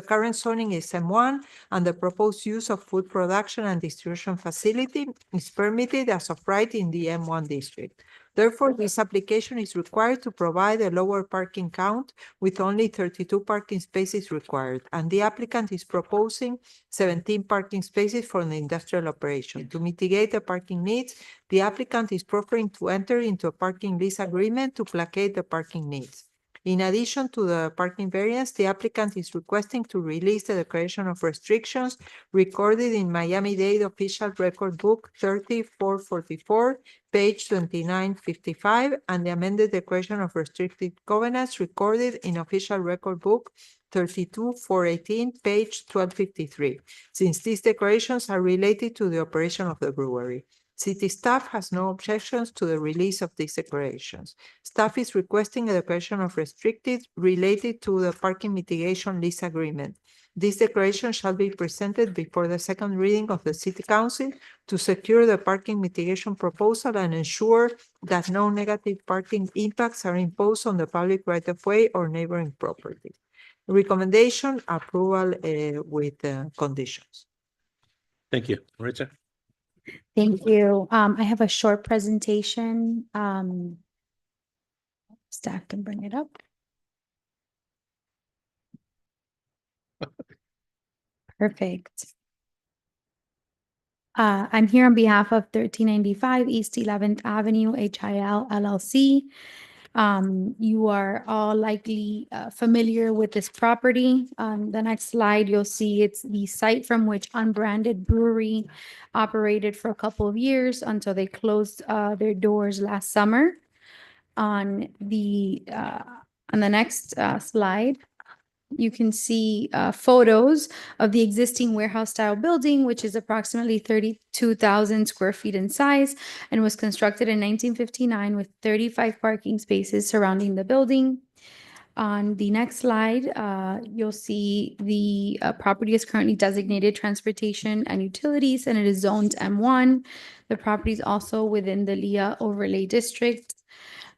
current zoning is M1 and the proposed use of food production and distribution facility is permitted as of right in the M1 district. Therefore, this application is required to provide a lower parking count with only 32 parking spaces required, and the applicant is proposing 17 parking spaces for the industrial operation. To mitigate the parking needs, the applicant is proffering to enter into a parking lease agreement to placate the parking needs. In addition to the parking variance, the applicant is requesting to release the declaration of restrictions recorded in Miami-Dade Official Record Book 3444, page 2955, and the amended declaration of restricted covenants recorded in Official Record Book 32418, page 1253, since these declarations are related to the operation of the brewery. City staff has no objections to the release of these declarations. Staff is requesting a declaration of restricted related to the parking mitigation lease agreement. This declaration shall be presented before the second reading of the City Council to secure the parking mitigation proposal and ensure that no negative parking impacts are imposed on the public right-of-way or neighboring property. Recommendation approval with conditions. Thank you. Richard? Thank you. I have a short presentation. Staff can bring it up. Perfect. I'm here on behalf of 1395 East 11th Avenue, HIL LLC. You are all likely familiar with this property. The next slide, you'll see it's the site from which Unbranded Brewery operated for a couple of years until they closed their doors last summer. On the next slide, you can see photos of the existing warehouse style building, which is approximately 32,000 square feet in size and was constructed in 1959 with 35 parking spaces surrounding the building. On the next slide, you'll see the property is currently designated transportation and utilities, and it is zoned M1. The property is also within the Leah Overlay District.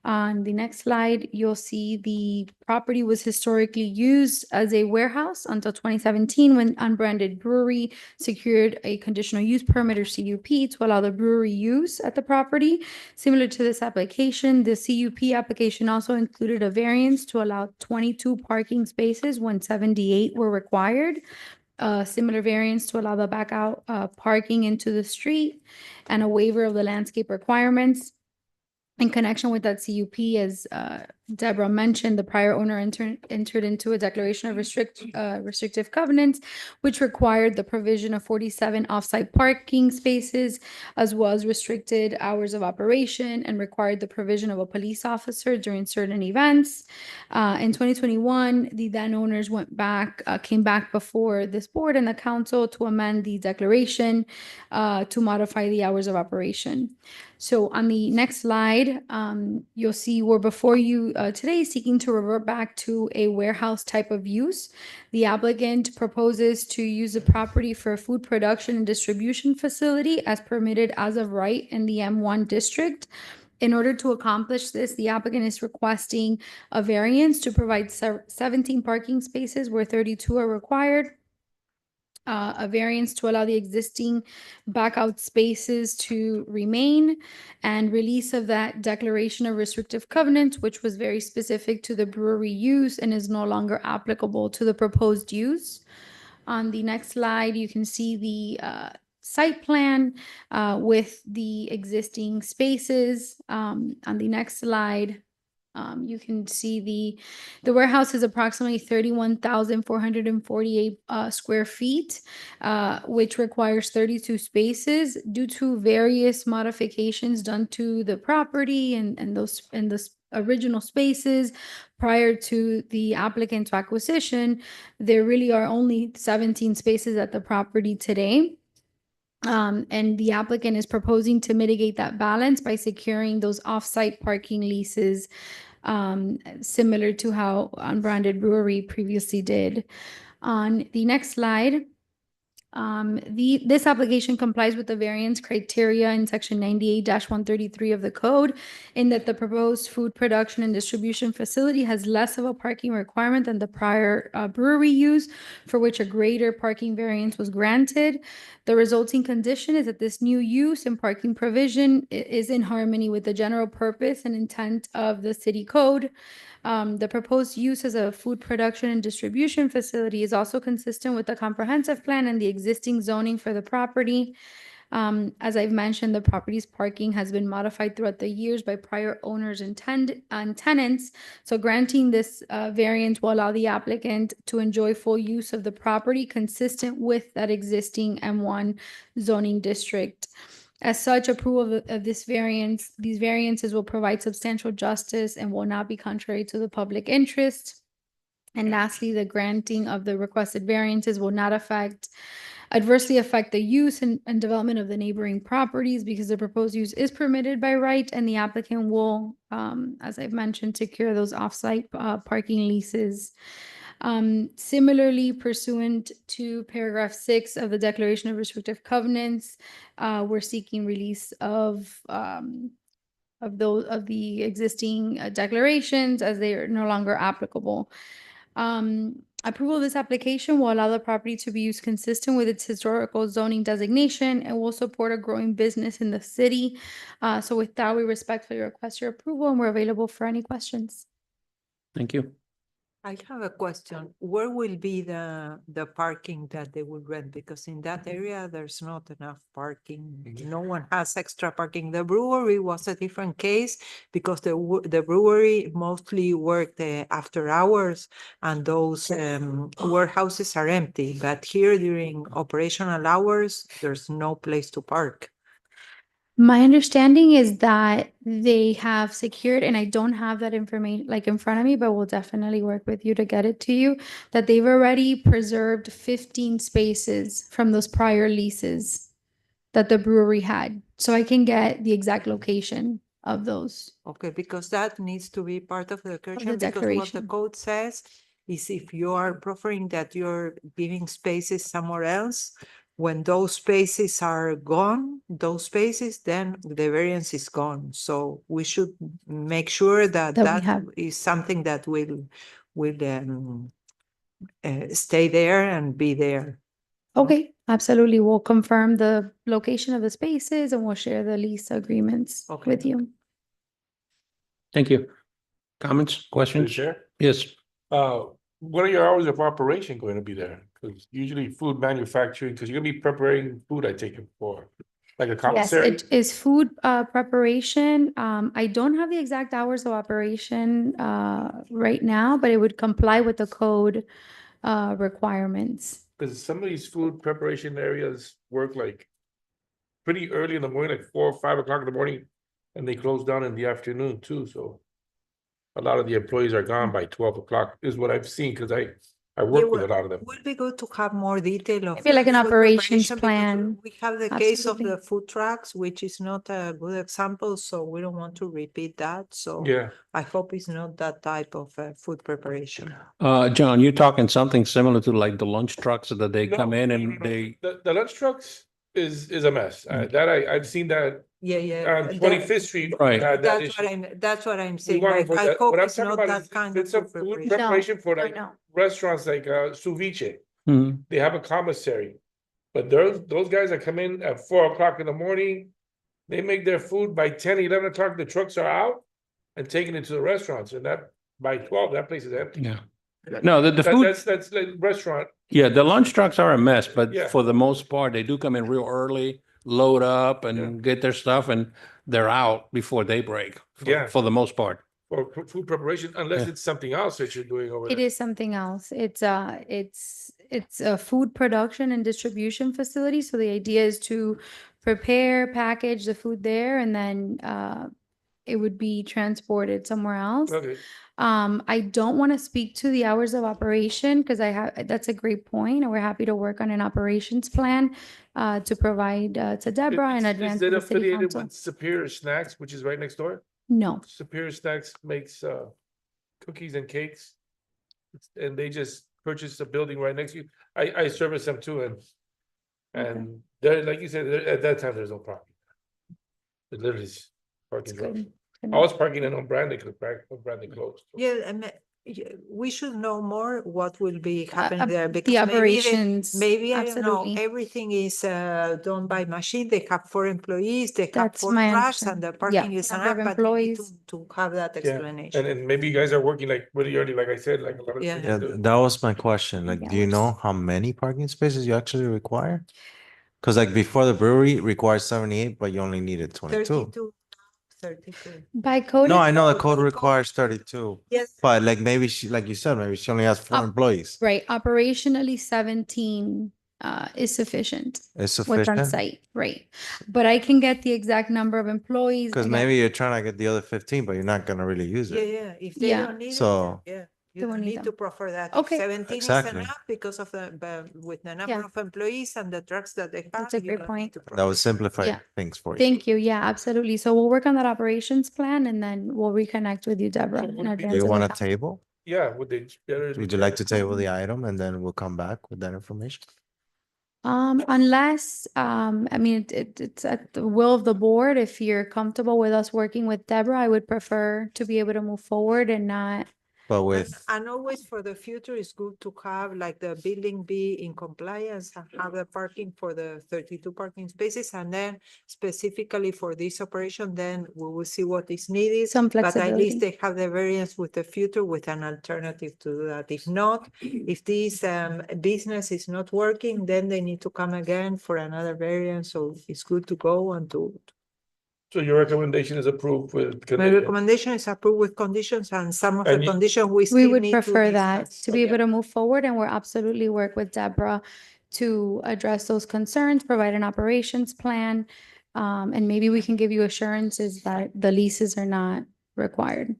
On the next slide, you'll see the property was historically used as a warehouse until 2017 when Unbranded Brewery secured a conditional use permit or CUP to allow the brewery use at the property. Similar to this application, the CUP application also included a variance to allow 22 parking spaces when 78 were required. a similar variance to allow the back out parking into the street, and a waiver of the landscape requirements. In connection with that CUP, as Deborah mentioned, the prior owner entered into a declaration of restrictive covenants, which required the provision of 47 off-site parking spaces, as well as restricted hours of operation, and required the provision of a police officer during certain events. In 2021, the then owners came back before this board and the council to amend the declaration to modify the hours of operation. So on the next slide, you'll see we're before you today seeking to revert back to a warehouse type of use. The applicant proposes to use the property for a food production and distribution facility as permitted as of right in the M1 district. In order to accomplish this, the applicant is requesting a variance to provide 17 parking spaces where 32 are required. A variance to allow the existing backout spaces to remain, and release of that declaration of restrictive covenants, which was very specific to the brewery use and is no longer applicable to the proposed use. On the next slide, you can see the site plan with the existing spaces. On the next slide, you can see the warehouse is approximately 31,448 square feet, which requires 32 spaces due to various modifications done to the property and those original spaces prior to the applicant's acquisition. There really are only 17 spaces at the property today. And the applicant is proposing to mitigate that balance by securing those off-site parking leases, similar to how Unbranded Brewery previously did. On the next slide, this application complies with the variance criteria in section 98-133 of the code, in that the proposed food production and distribution facility has less of a parking requirement than the prior brewery use, for which a greater parking variance was granted. The resulting condition is that this new use and parking provision is in harmony with the general purpose and intent of the city code. The proposed use as a food production and distribution facility is also consistent with the comprehensive plan and the existing zoning for the property. As I've mentioned, the property's parking has been modified throughout the years by prior owners and tenants. So granting this variance will allow the applicant to enjoy full use of the property consistent with that existing M1 zoning district. As such, approval of these variances will provide substantial justice and will not be contrary to the public interest. And lastly, the granting of the requested variances will not adversely affect the use and development of the neighboring properties, because the proposed use is permitted by right, and the applicant will, as I've mentioned, secure those off-site parking leases. Similarly, pursuant to paragraph 6 of the Declaration of Restrictive Covenants, we're seeking release of the existing declarations, as they are no longer applicable. Approval of this application will allow the property to be used consistent with its historical zoning designation and will support a growing business in the city. So with that, we respectfully request your approval, and we're available for any questions. Thank you. I have a question. Where will be the parking that they will rent? Because in that area, there's not enough parking. No one has extra parking. The brewery was a different case because the brewery mostly worked after hours, and those warehouses are empty. But here during operational hours, there's no place to park. My understanding is that they have secured, and I don't have that information like in front of me, but we'll definitely work with you to get it to you, that they've already preserved 15 spaces from those prior leases that the brewery had. So I can get the exact location of those. Okay, because that needs to be part of the declaration, because what the declaration. code says is if you are proffering that you're giving spaces somewhere else, when those spaces are gone, then the variance is gone. So we should make sure that That we that have. is something that will stay there and be there. Okay, absolutely. We'll confirm the location of the spaces and we'll share the lease agreements Okay. with you. Thank you. Comments, questions? Chair, Yes. what are your hours of operation going to be there? Because usually food manufacturing, because you're gonna be preparing food, I take it for, like a Yes, commissary. it is food preparation. I don't have the exact hours of operation right now, but it would comply with the code requirements. Because some of these food preparation areas work like pretty early in the morning, like 4 or 5 o'clock in the morning, and they close down in the afternoon too, so. A lot of the employees are gone by 12 o'clock is what I've seen, because I work with a lot of them. Would be good to have more detail of. Maybe like an food operations preparation because plan. We have the case of Absolutely. the food trucks, which is not a good example, so we don't want to repeat that, so. Yeah, I hope it's not that type of food preparation. John, you're talking something similar to like the lunch trucks that they come No, in no, and no, no. they, The lunch trucks is a mess. I've seen that Yeah. on 25th Street. Right. had that That's issue. that's what I'm We saying. want to I avoid I that. hope What I'm it's talking not about that is kind it's of a food food preparation. preparation for like No. restaurants like Suviche. Mhm. They have a commissary. But those guys that come in at 4 o'clock in the morning, they make their food by 10, 11 o'clock, the trucks are out and taking it to the restaurants, and that by 12, that place is empty. yeah. No, the food, That's like restaurant. yeah, the lunch trucks are a mess, but Yeah. for the most part, they do come in real early, load up and get their stuff and they're out before daybreak. Yeah. For the most part. For food preparation, unless Yeah. it's something else that you're doing over It there. is something else. It's a food production and distribution facility. So the idea is to prepare, package the food there, and then it would be transported somewhere else. Okay, I don't want to speak to the hours of operation because that's a great point, and we're happy to work on an operations plan to provide to Deborah in advance Is to it the city affiliated council. with Superior Snacks, which is right next door? No, Superior Snacks makes cookies and cakes. And they just purchased a building right next to you. I service them too, and there, like you said, at that time, there's no parking. It literally is parking. it's good. I was parking in unbranded, because unbranded closed. Yeah, we should know more what will be happening there because The maybe they- operations. Maybe, I don't know, absolutely. everything is done by machine. They have 4 employees, they have That's 4 my trucks and the understanding. Yeah, parking is number of enough, but we need employees. to have that Yeah, explanation. and maybe you guys are working like really early, like I said, like a lot of. Yeah. people Yeah, do. that was my question. Like, do you know how many parking spaces you actually require? Because like before the brewery requires 78, but you only needed 22. 32. By code. No, it's- I know the code requires 32, Yes. but like maybe she, like you said, maybe she only has 4 Up- employees. Right, operationally 17 is sufficient. It's What's on sufficient. site, right? But I can get the exact number of employees. Because again. maybe you're trying to get the other 15, but you're not gonna really use Yeah, it. if they Yeah. don't need it, So- then, yeah. They You won't don't need need them. to prefer that. If Okay. 17 is Exactly. enough because of with the number Yeah. of employees and the trucks that they have. That's a you great don't point. need to That prefer would simplify Yeah. things for you. Thank you. Yeah, absolutely. So we'll work on that operations plan and then we'll reconnect with you, Deborah. So in would it be- advance Do you of the want a council. table? Yeah, would they? Would you like to table the item and then we'll come back with that information? Unless, I mean, it's at the will of the board. If you're comfortable with us working with Deborah, I would prefer to be able to move forward and not. But And- with, And always for the future, it's good to have like the building be in compliance and have the parking for the 32 parking spaces. And then specifically for this operation, then we will see what is needed. Some But at flexibility. least they have the variance with the future with an alternative to do that. If not, if this business is not working, then they need to come again for another variance. So it's good to go and to. So your recommendation is approved with. My condition. recommendation is approved with conditions and some of And the you- conditions we We still would need to prefer that discuss. to be able to move forward and we'll absolutely work with Deborah to address those concerns, provide an operations plan. And maybe we can give you assurances that the leases are not required.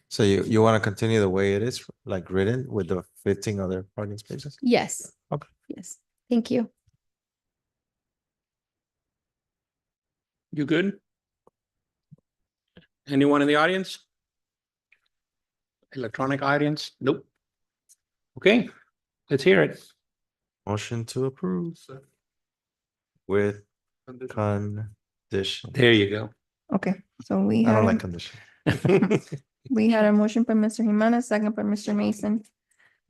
so you want to continue the way it is, like written with the 15 other parking spaces? Yes. Okay. Yes. Thank you. You good? Anyone in the audience? Electronic audience? Nope. Okay, let's hear it. Motion to approve with condition. There you go. Okay, so we I don't had, like condition. we had a motion by Mr. Jimenez, second by Mr. Mason.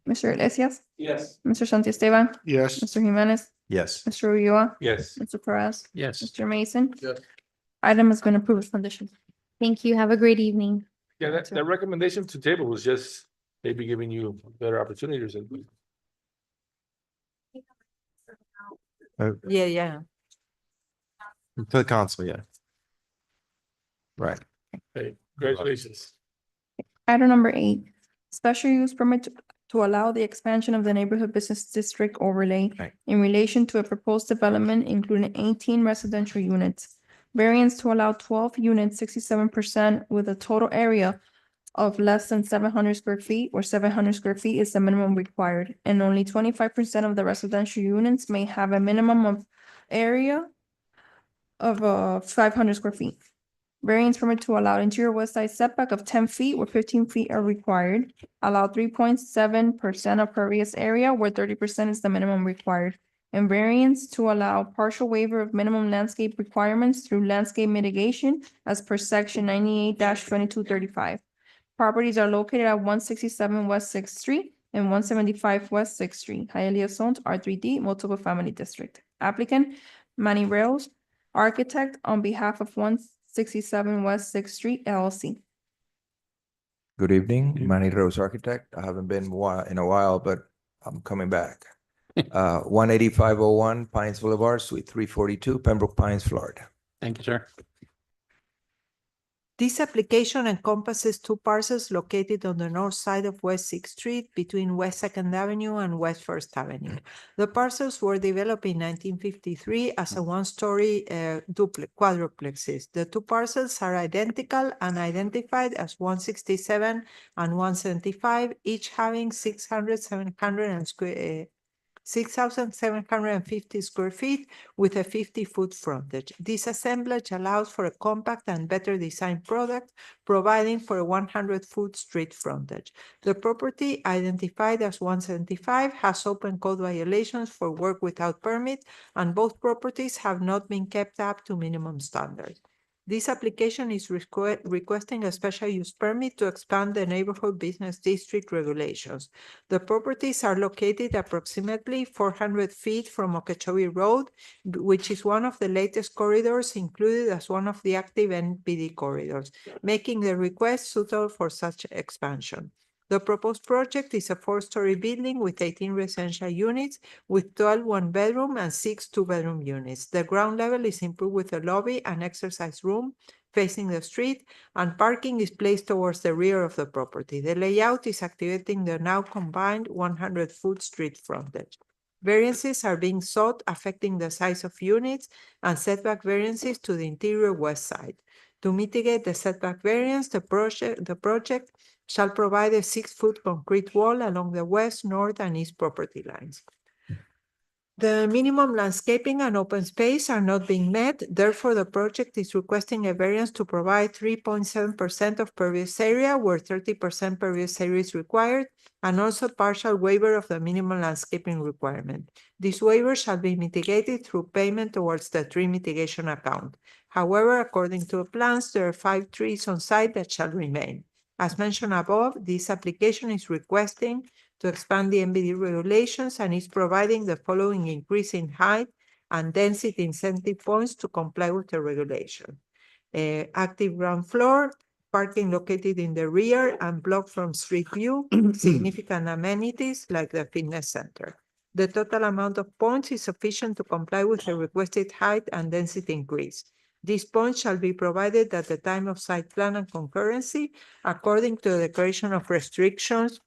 Mr. Iglesias, Yes. Mr. Santiesteban, Yes. Mr. Jimenez, Yes. Mr. Ulloa, Yes. Mr. Perez, Yes. Mr. Mason. Yes. Item has been approved with conditions. Thank you. Have a great evening. Yeah, that recommendation to table was just maybe giving you better opportunities. Yeah. To the council, yeah. Right. Hey, congratulations. Item number 8, special use permit to allow the expansion of the neighborhood business district overlay Right. in relation to a proposed development including 18 residential units. Variance to allow 12 units, 67% with a total area of less than 700 square feet or 700 square feet is the minimum required, and only 25% of the residential units may have a minimum of area of 500 square feet. Variance permit to allow interior west side setback of 10 feet where 15 feet are required. Allow 3.7% of pervious area where 30% is the minimum required. And variance to allow partial waiver of minimum landscape requirements through landscape mitigation as per section 98-2235. Properties are located at 167 West Sixth Street and 175 West Sixth Street, Hialeah zoned R3D, multiple family district. Applicant, Manny Reos, architect on behalf of 167 West Sixth Street LLC. Good evening, Manny Rose Architect. I haven't been in a while, but I'm coming back. 18501 Pines Boulevard, Suite 342, Pembroke Pines, Florida. Thank you, sir. This application encompasses 2 parcels located on the north side of West Sixth Street between West Second Avenue and West First Avenue. The parcels were developed in 1953 as a one-story quadruplexes. The 2 parcels are identical and identified as 167 and 175, each having 6,750 square feet with a 50-foot frontage. This assemblage allows for a compact and better designed product, providing for a 100-foot street frontage. The property, identified as 175, has open code violations for work without permit, and both properties have not been kept up to minimum standards. This application is requesting a special use permit to expand the neighborhood business district regulations. The properties are located approximately 400 feet from Okeechobee Road, which is one of the latest corridors included as one of the active NPD corridors, making the request suitable for such expansion. The proposed project is a 4-story building with 18 residential units, with 12 one-bedroom and 6 two-bedroom units. The ground level is improved with a lobby and exercise room facing the street, and parking is placed towards the rear of the property. The layout is activating the now combined 100-foot street frontage. Variances are being sought affecting the size of units and setback variances to the interior west side. To mitigate the setback variance, the project shall provide a 6-foot concrete wall along the west, north, and east property lines. The minimum landscaping and open space are not being met. Therefore, the project is requesting a variance to provide 3.7% of pervious area where 30% pervious area is required, and also partial waiver of the minimum landscaping requirement. This waiver shall be mitigated through payment towards the tree mitigation account. However, according to the plans, there are 5 trees on site that shall remain. As mentioned above, this application is requesting to expand the NPD regulations and is providing the following increase in height and density incentive points to comply with the regulation. Active ground floor, parking located in the rear and blocked from street view, significant amenities like the fitness center. The total amount of points is sufficient to comply with the requested height and density increase. These points shall be provided at the time of site plan and concurrency according to the declaration of restrictions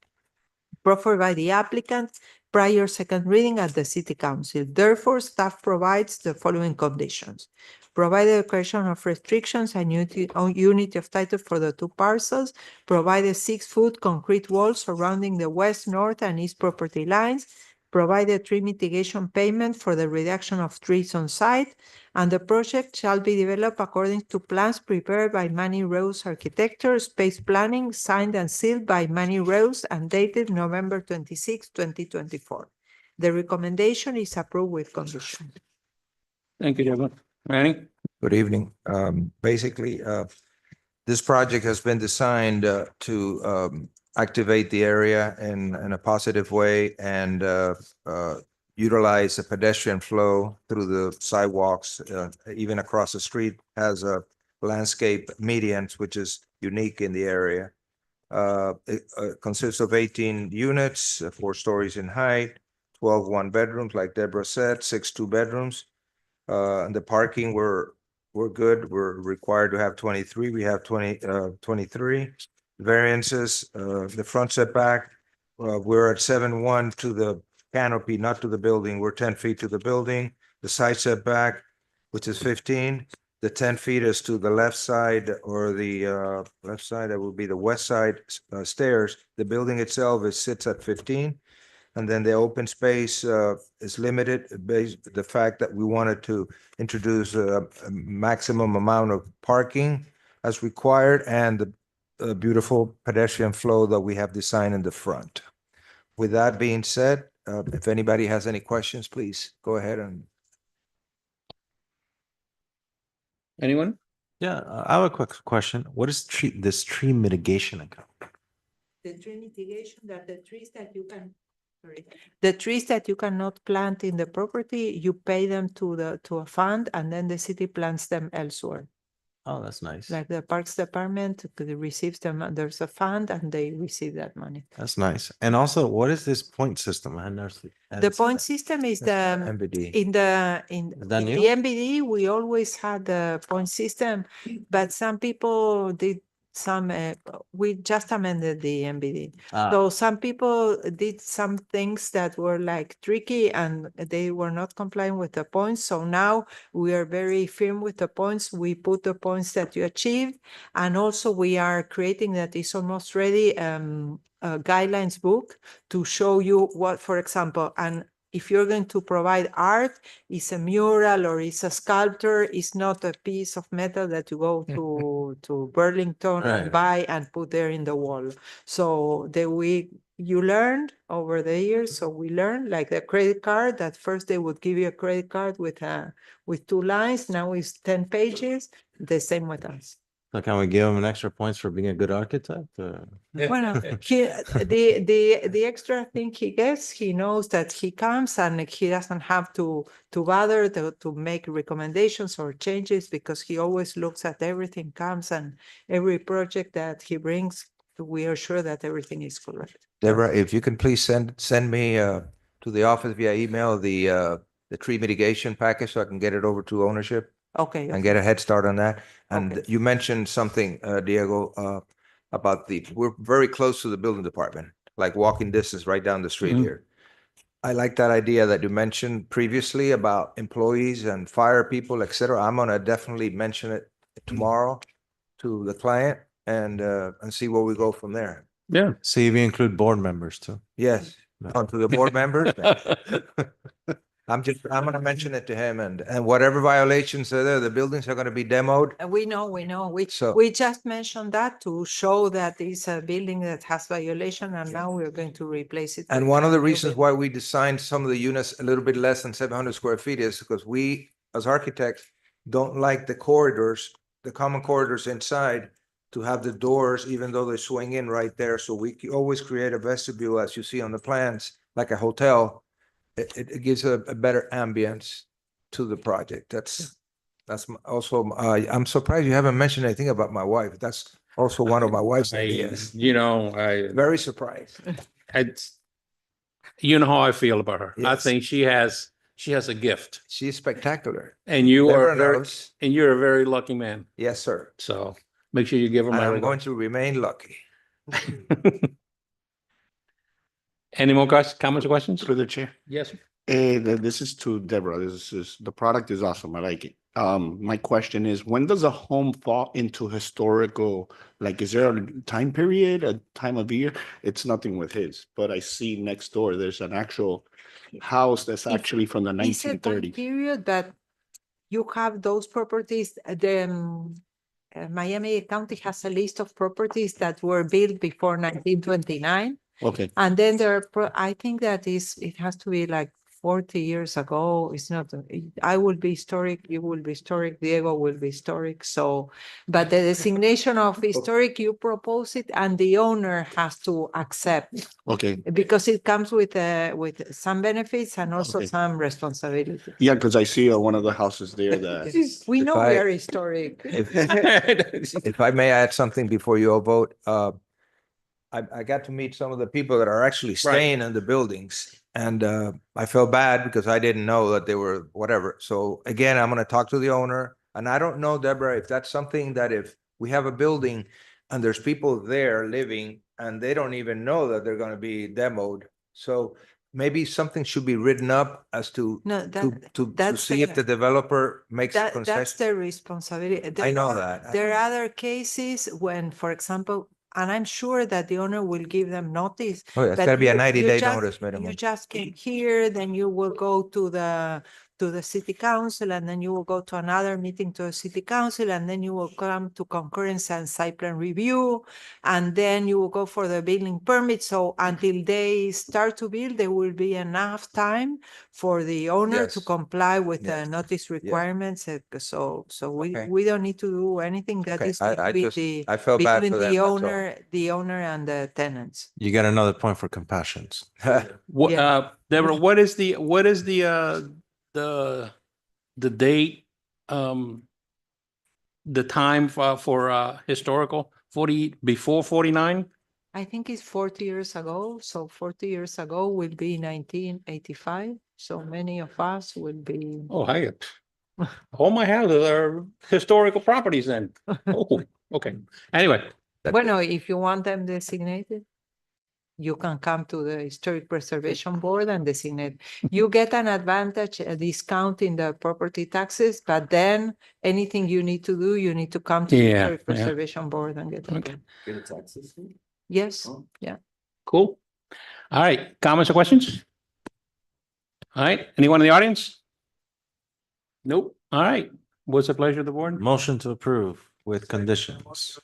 proffered by the applicant prior second reading at the City Council. Therefore, staff provides the following conditions. Provide a declaration of restrictions and unity of title for the 2 parcels. Provide a 6-foot concrete wall surrounding the west, north, and east property lines. Provide a tree mitigation payment for the reduction of trees on site, and the project shall be developed according to plans prepared by Manny Rose Architecture, space planning, signed and sealed by Manny Rose and dated November 26, 2024. The recommendation is approved with conditions. Thank you, Diego. Manny? Good evening. Basically, this project has been designed to activate the area in a positive way and utilize the pedestrian flow through the sidewalks, even across the street, has a landscape medians, which is unique in the area. It consists of 18 units, 4 stories in height, 12 one-bedrooms, like Deborah said, 6 two-bedrooms. And the parking, we're good. We're required to have 23. We have 23 variances. The front setback, we're at 7.1 to the canopy, not to the building. We're 10 feet to the building. The side setback, which is 15. The 10 feet is to the left side or the left side, that would be the west side stairs. The building itself sits at 15. And then the open space is limited based the fact that we wanted to introduce a maximum amount of parking as required and the beautiful pedestrian flow that we have designed in the front. With that being said, if anybody has any questions, please go ahead and. Anyone? Yeah, I have a quick question. What is this tree mitigation account? The tree mitigation, that the trees that you can, sorry, the trees that you cannot plant in the property, you pay them to a fund and then the city plants them elsewhere. Oh, that's nice. Like the Parks Department receives them, there's a fund and they receive that money. That's nice. And also, what is this point system? I never see. The point system is the, MBD. in that the new? MBD, we always had the point system, but some people did some, we just amended the MBD. So some people did some things that were like tricky and they were not complying with the points. So now we are very firm with the points. We put the points that you achieved. And also we are creating that is almost ready, a guidelines book to show you what, for example, and if you're going to provide art, it's a mural or it's a sculpture, it's not a piece of metal that you go to Burlington and buy and put there in the wall. So you learned over the years. So we learned like the credit card that first they would give you a credit card with 2 lines. Now it's 10 pages. The same with us. So can we give him an extra points for being a good architect? Well, the extra thing he gets, he knows that he comes and he doesn't have to bother to make recommendations or changes because he always looks at everything comes and every project that he brings, we are sure that everything is correct. Deborah, if you can please send me to the office via email the tree mitigation package so I can get it over to ownership. Okay. And get a head start on that. And Okay. you mentioned something, Diego, about we're very close to the building department, like walking distance right down the street here. I like that idea that you mentioned previously about employees and fire people, et cetera. I'm gonna definitely mention it tomorrow to the client and see where we go from there. Yeah. See if you include board members too. Yes, onto the board members. I'm gonna mention it to him and whatever violations are there, the buildings are gonna be demoed. We know. So- We just mentioned that to show that it's a building that has violation and now we're going to replace it. And with one of a the new reasons building. why we designed some of the units a little bit less than 700 square feet is because we, as architects, don't like the corridors, the common corridors inside to have the doors, even though they swing in right there. So we always create a vestibule, as you see on the plans, like a hotel. It gives a better ambience to the project. That's also, I'm surprised you haven't mentioned anything about my wife. That's also one of my wife's ideas. Very surprised. You know how I feel about her. I Yes. think she has a gift She's spectacular. and you Deborah are very, knows. and you're a very lucky man. Yes, sir. So make sure you give her And my I'm going regards. to remain lucky. Any more comments or questions? Through the chair. Yes. This is to Deborah. The product is awesome. I like it. My question is, when does a home fall into historical, like, is there a time period, a time of year? It's nothing with his, but I see next door, there's an actual house that's actually from the It's a time 1930s. period that you have those properties, Miami County has a list of properties that were built before 1929. Okay, And then I think that it has to be like 40 years ago. It's not, I will be historic, you will be historic, Diego will be historic. So, but the designation of historic, you propose it and the owner has to accept okay. because it comes with some benefits and also Okay. some responsibility. Yeah, because I see one of the houses there that, We If know I- we are historic. If I may add something before you all vote, I got to meet some of the people that are actually staying in the buildings. And I felt bad because I didn't know that they were whatever. So again, I'm gonna talk to the owner. And I don't know, Deborah, if that's something that if we have a building and there's people there living and they don't even know that they're gonna be demoed. So maybe something should be written up as to No, to that's see if the developer makes that's concessions. the responsibility. I know that. There are other cases when, for example, and I'm sure that the owner will give them notice. Oh, yeah, it's but gotta be a you 90-day just- notice minimum. You just came here, then you will go to the city council, and then you will go to another meeting to the city council, and then you will come to concurrence and site plan review, and then you will go for the building permit. So until they start to build, there will be enough time for the owner to Yes. comply with the Yes. notice requirements. So Okay. we don't need to do anything. That Okay, is I between just, I felt bad between for them. the that's all. owner and the tenants. You got another point for compassions. What, Yeah. Deborah, what is the date, the time for historical, 40, before 49? I think it's 40 years ago. So 40 years ago will be 1985. So many of us will be. Oh, hey, all my houses are historical properties then. Oh, okay. Anyway, Bueno, if you want them designated, you can come to the Historic Preservation Board and designate. You get an advantage, a discount in the property taxes, but then anything you need to do, you need to come to the Yeah, Historic yeah. Preservation Board and get Okay. it. Yes, yeah. cool. All right, comments or questions? All right, anyone in the audience? Nope. All right. What's the pleasure of the board? Motion to approve with conditions.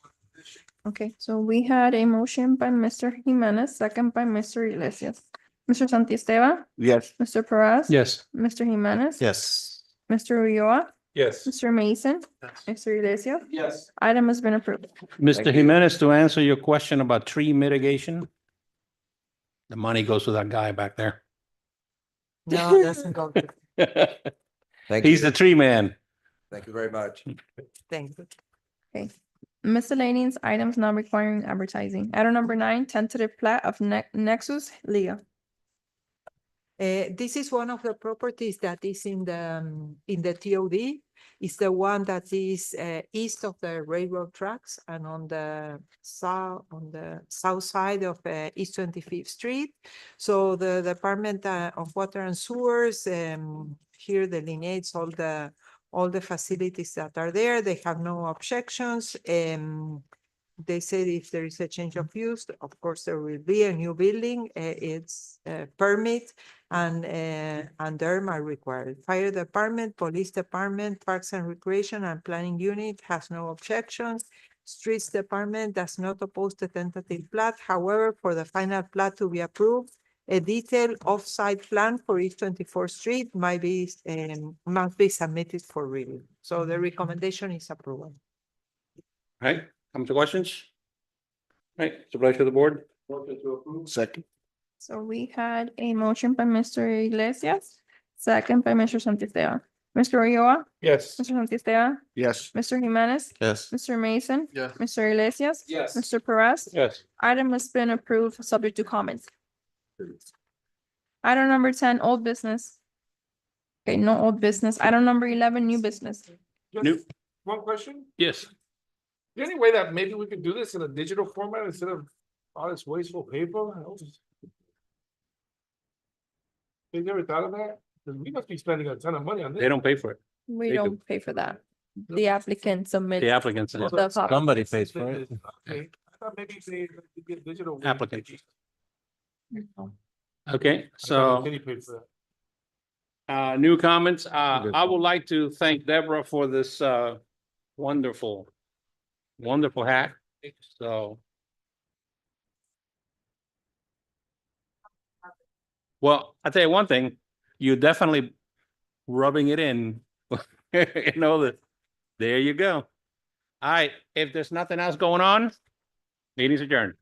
Okay, so we had a motion by Mr. Jimenez, second by Mr. Iglesias. Mr. Santisteban, Yes. Mr. Perez. Yes. Mr. Jimenez. Yes. Mr. Ulloa, Yes. Mr. Mason, Mr. Iglesias. Yes. Item has been approved. Mr. Jimenez, to answer your question about tree mitigation, the money goes to that guy back there. No, it doesn't go. Thank He's you. the tree man. Thank you very much. Thank you. Okay. Miscellaneous items not requiring advertising. Item number 9, tentative plat of Nexus Leah. This is one of the properties that is in the TOD. It's the one that is east of the railroad tracks and on the south side of East 25th Street. So the Department of Water and Sewers here delineates all the facilities that are there. They have no objections. They said if there is a change of use, of course, there will be a new building. It's a permit and DERM are required. Fire department, police department, parks and recreation and planning unit has no objections. Streets department does not oppose the tentative plat. However, for the final plat to be approved, a detailed off-site plan for East 24th Street must be submitted for review. So the recommendation is approval. All right, comments or questions? All right, it's the pleasure of the board. Second. So we had a motion by Mr. Iglesias, second by Mr. Santisteban. Mr. Ulloa, Yes. Mr. Santisteban, Yes. Mr. Jimenez, Yes. Mr. Mason, Yes. Mr. Iglesias. Yes. Mr. Perez. Yes. Item has been approved, subject to comments. Item number 10, old business. Okay, no old business. Item number 11, new business. Just one question. Yes. Is there any way that maybe we could do this in a digital format instead of all this wasteful paper? Have you ever thought of that? 'Cause we must be spending a ton of money on this. They don't pay for it. We They do. don't pay for that. The applicant submits. The applicants, the copy. Somebody pays for it. Okay, I thought maybe they could get digital. Applicant. I Okay, thought so. Kenny paid for that. New comments. I would like to thank Deborah for this wonderful hack. So. Well, I'll tell you one thing, you're definitely rubbing it in. You know that, there you go. All right, if there's nothing else going on, meeting's adjourned.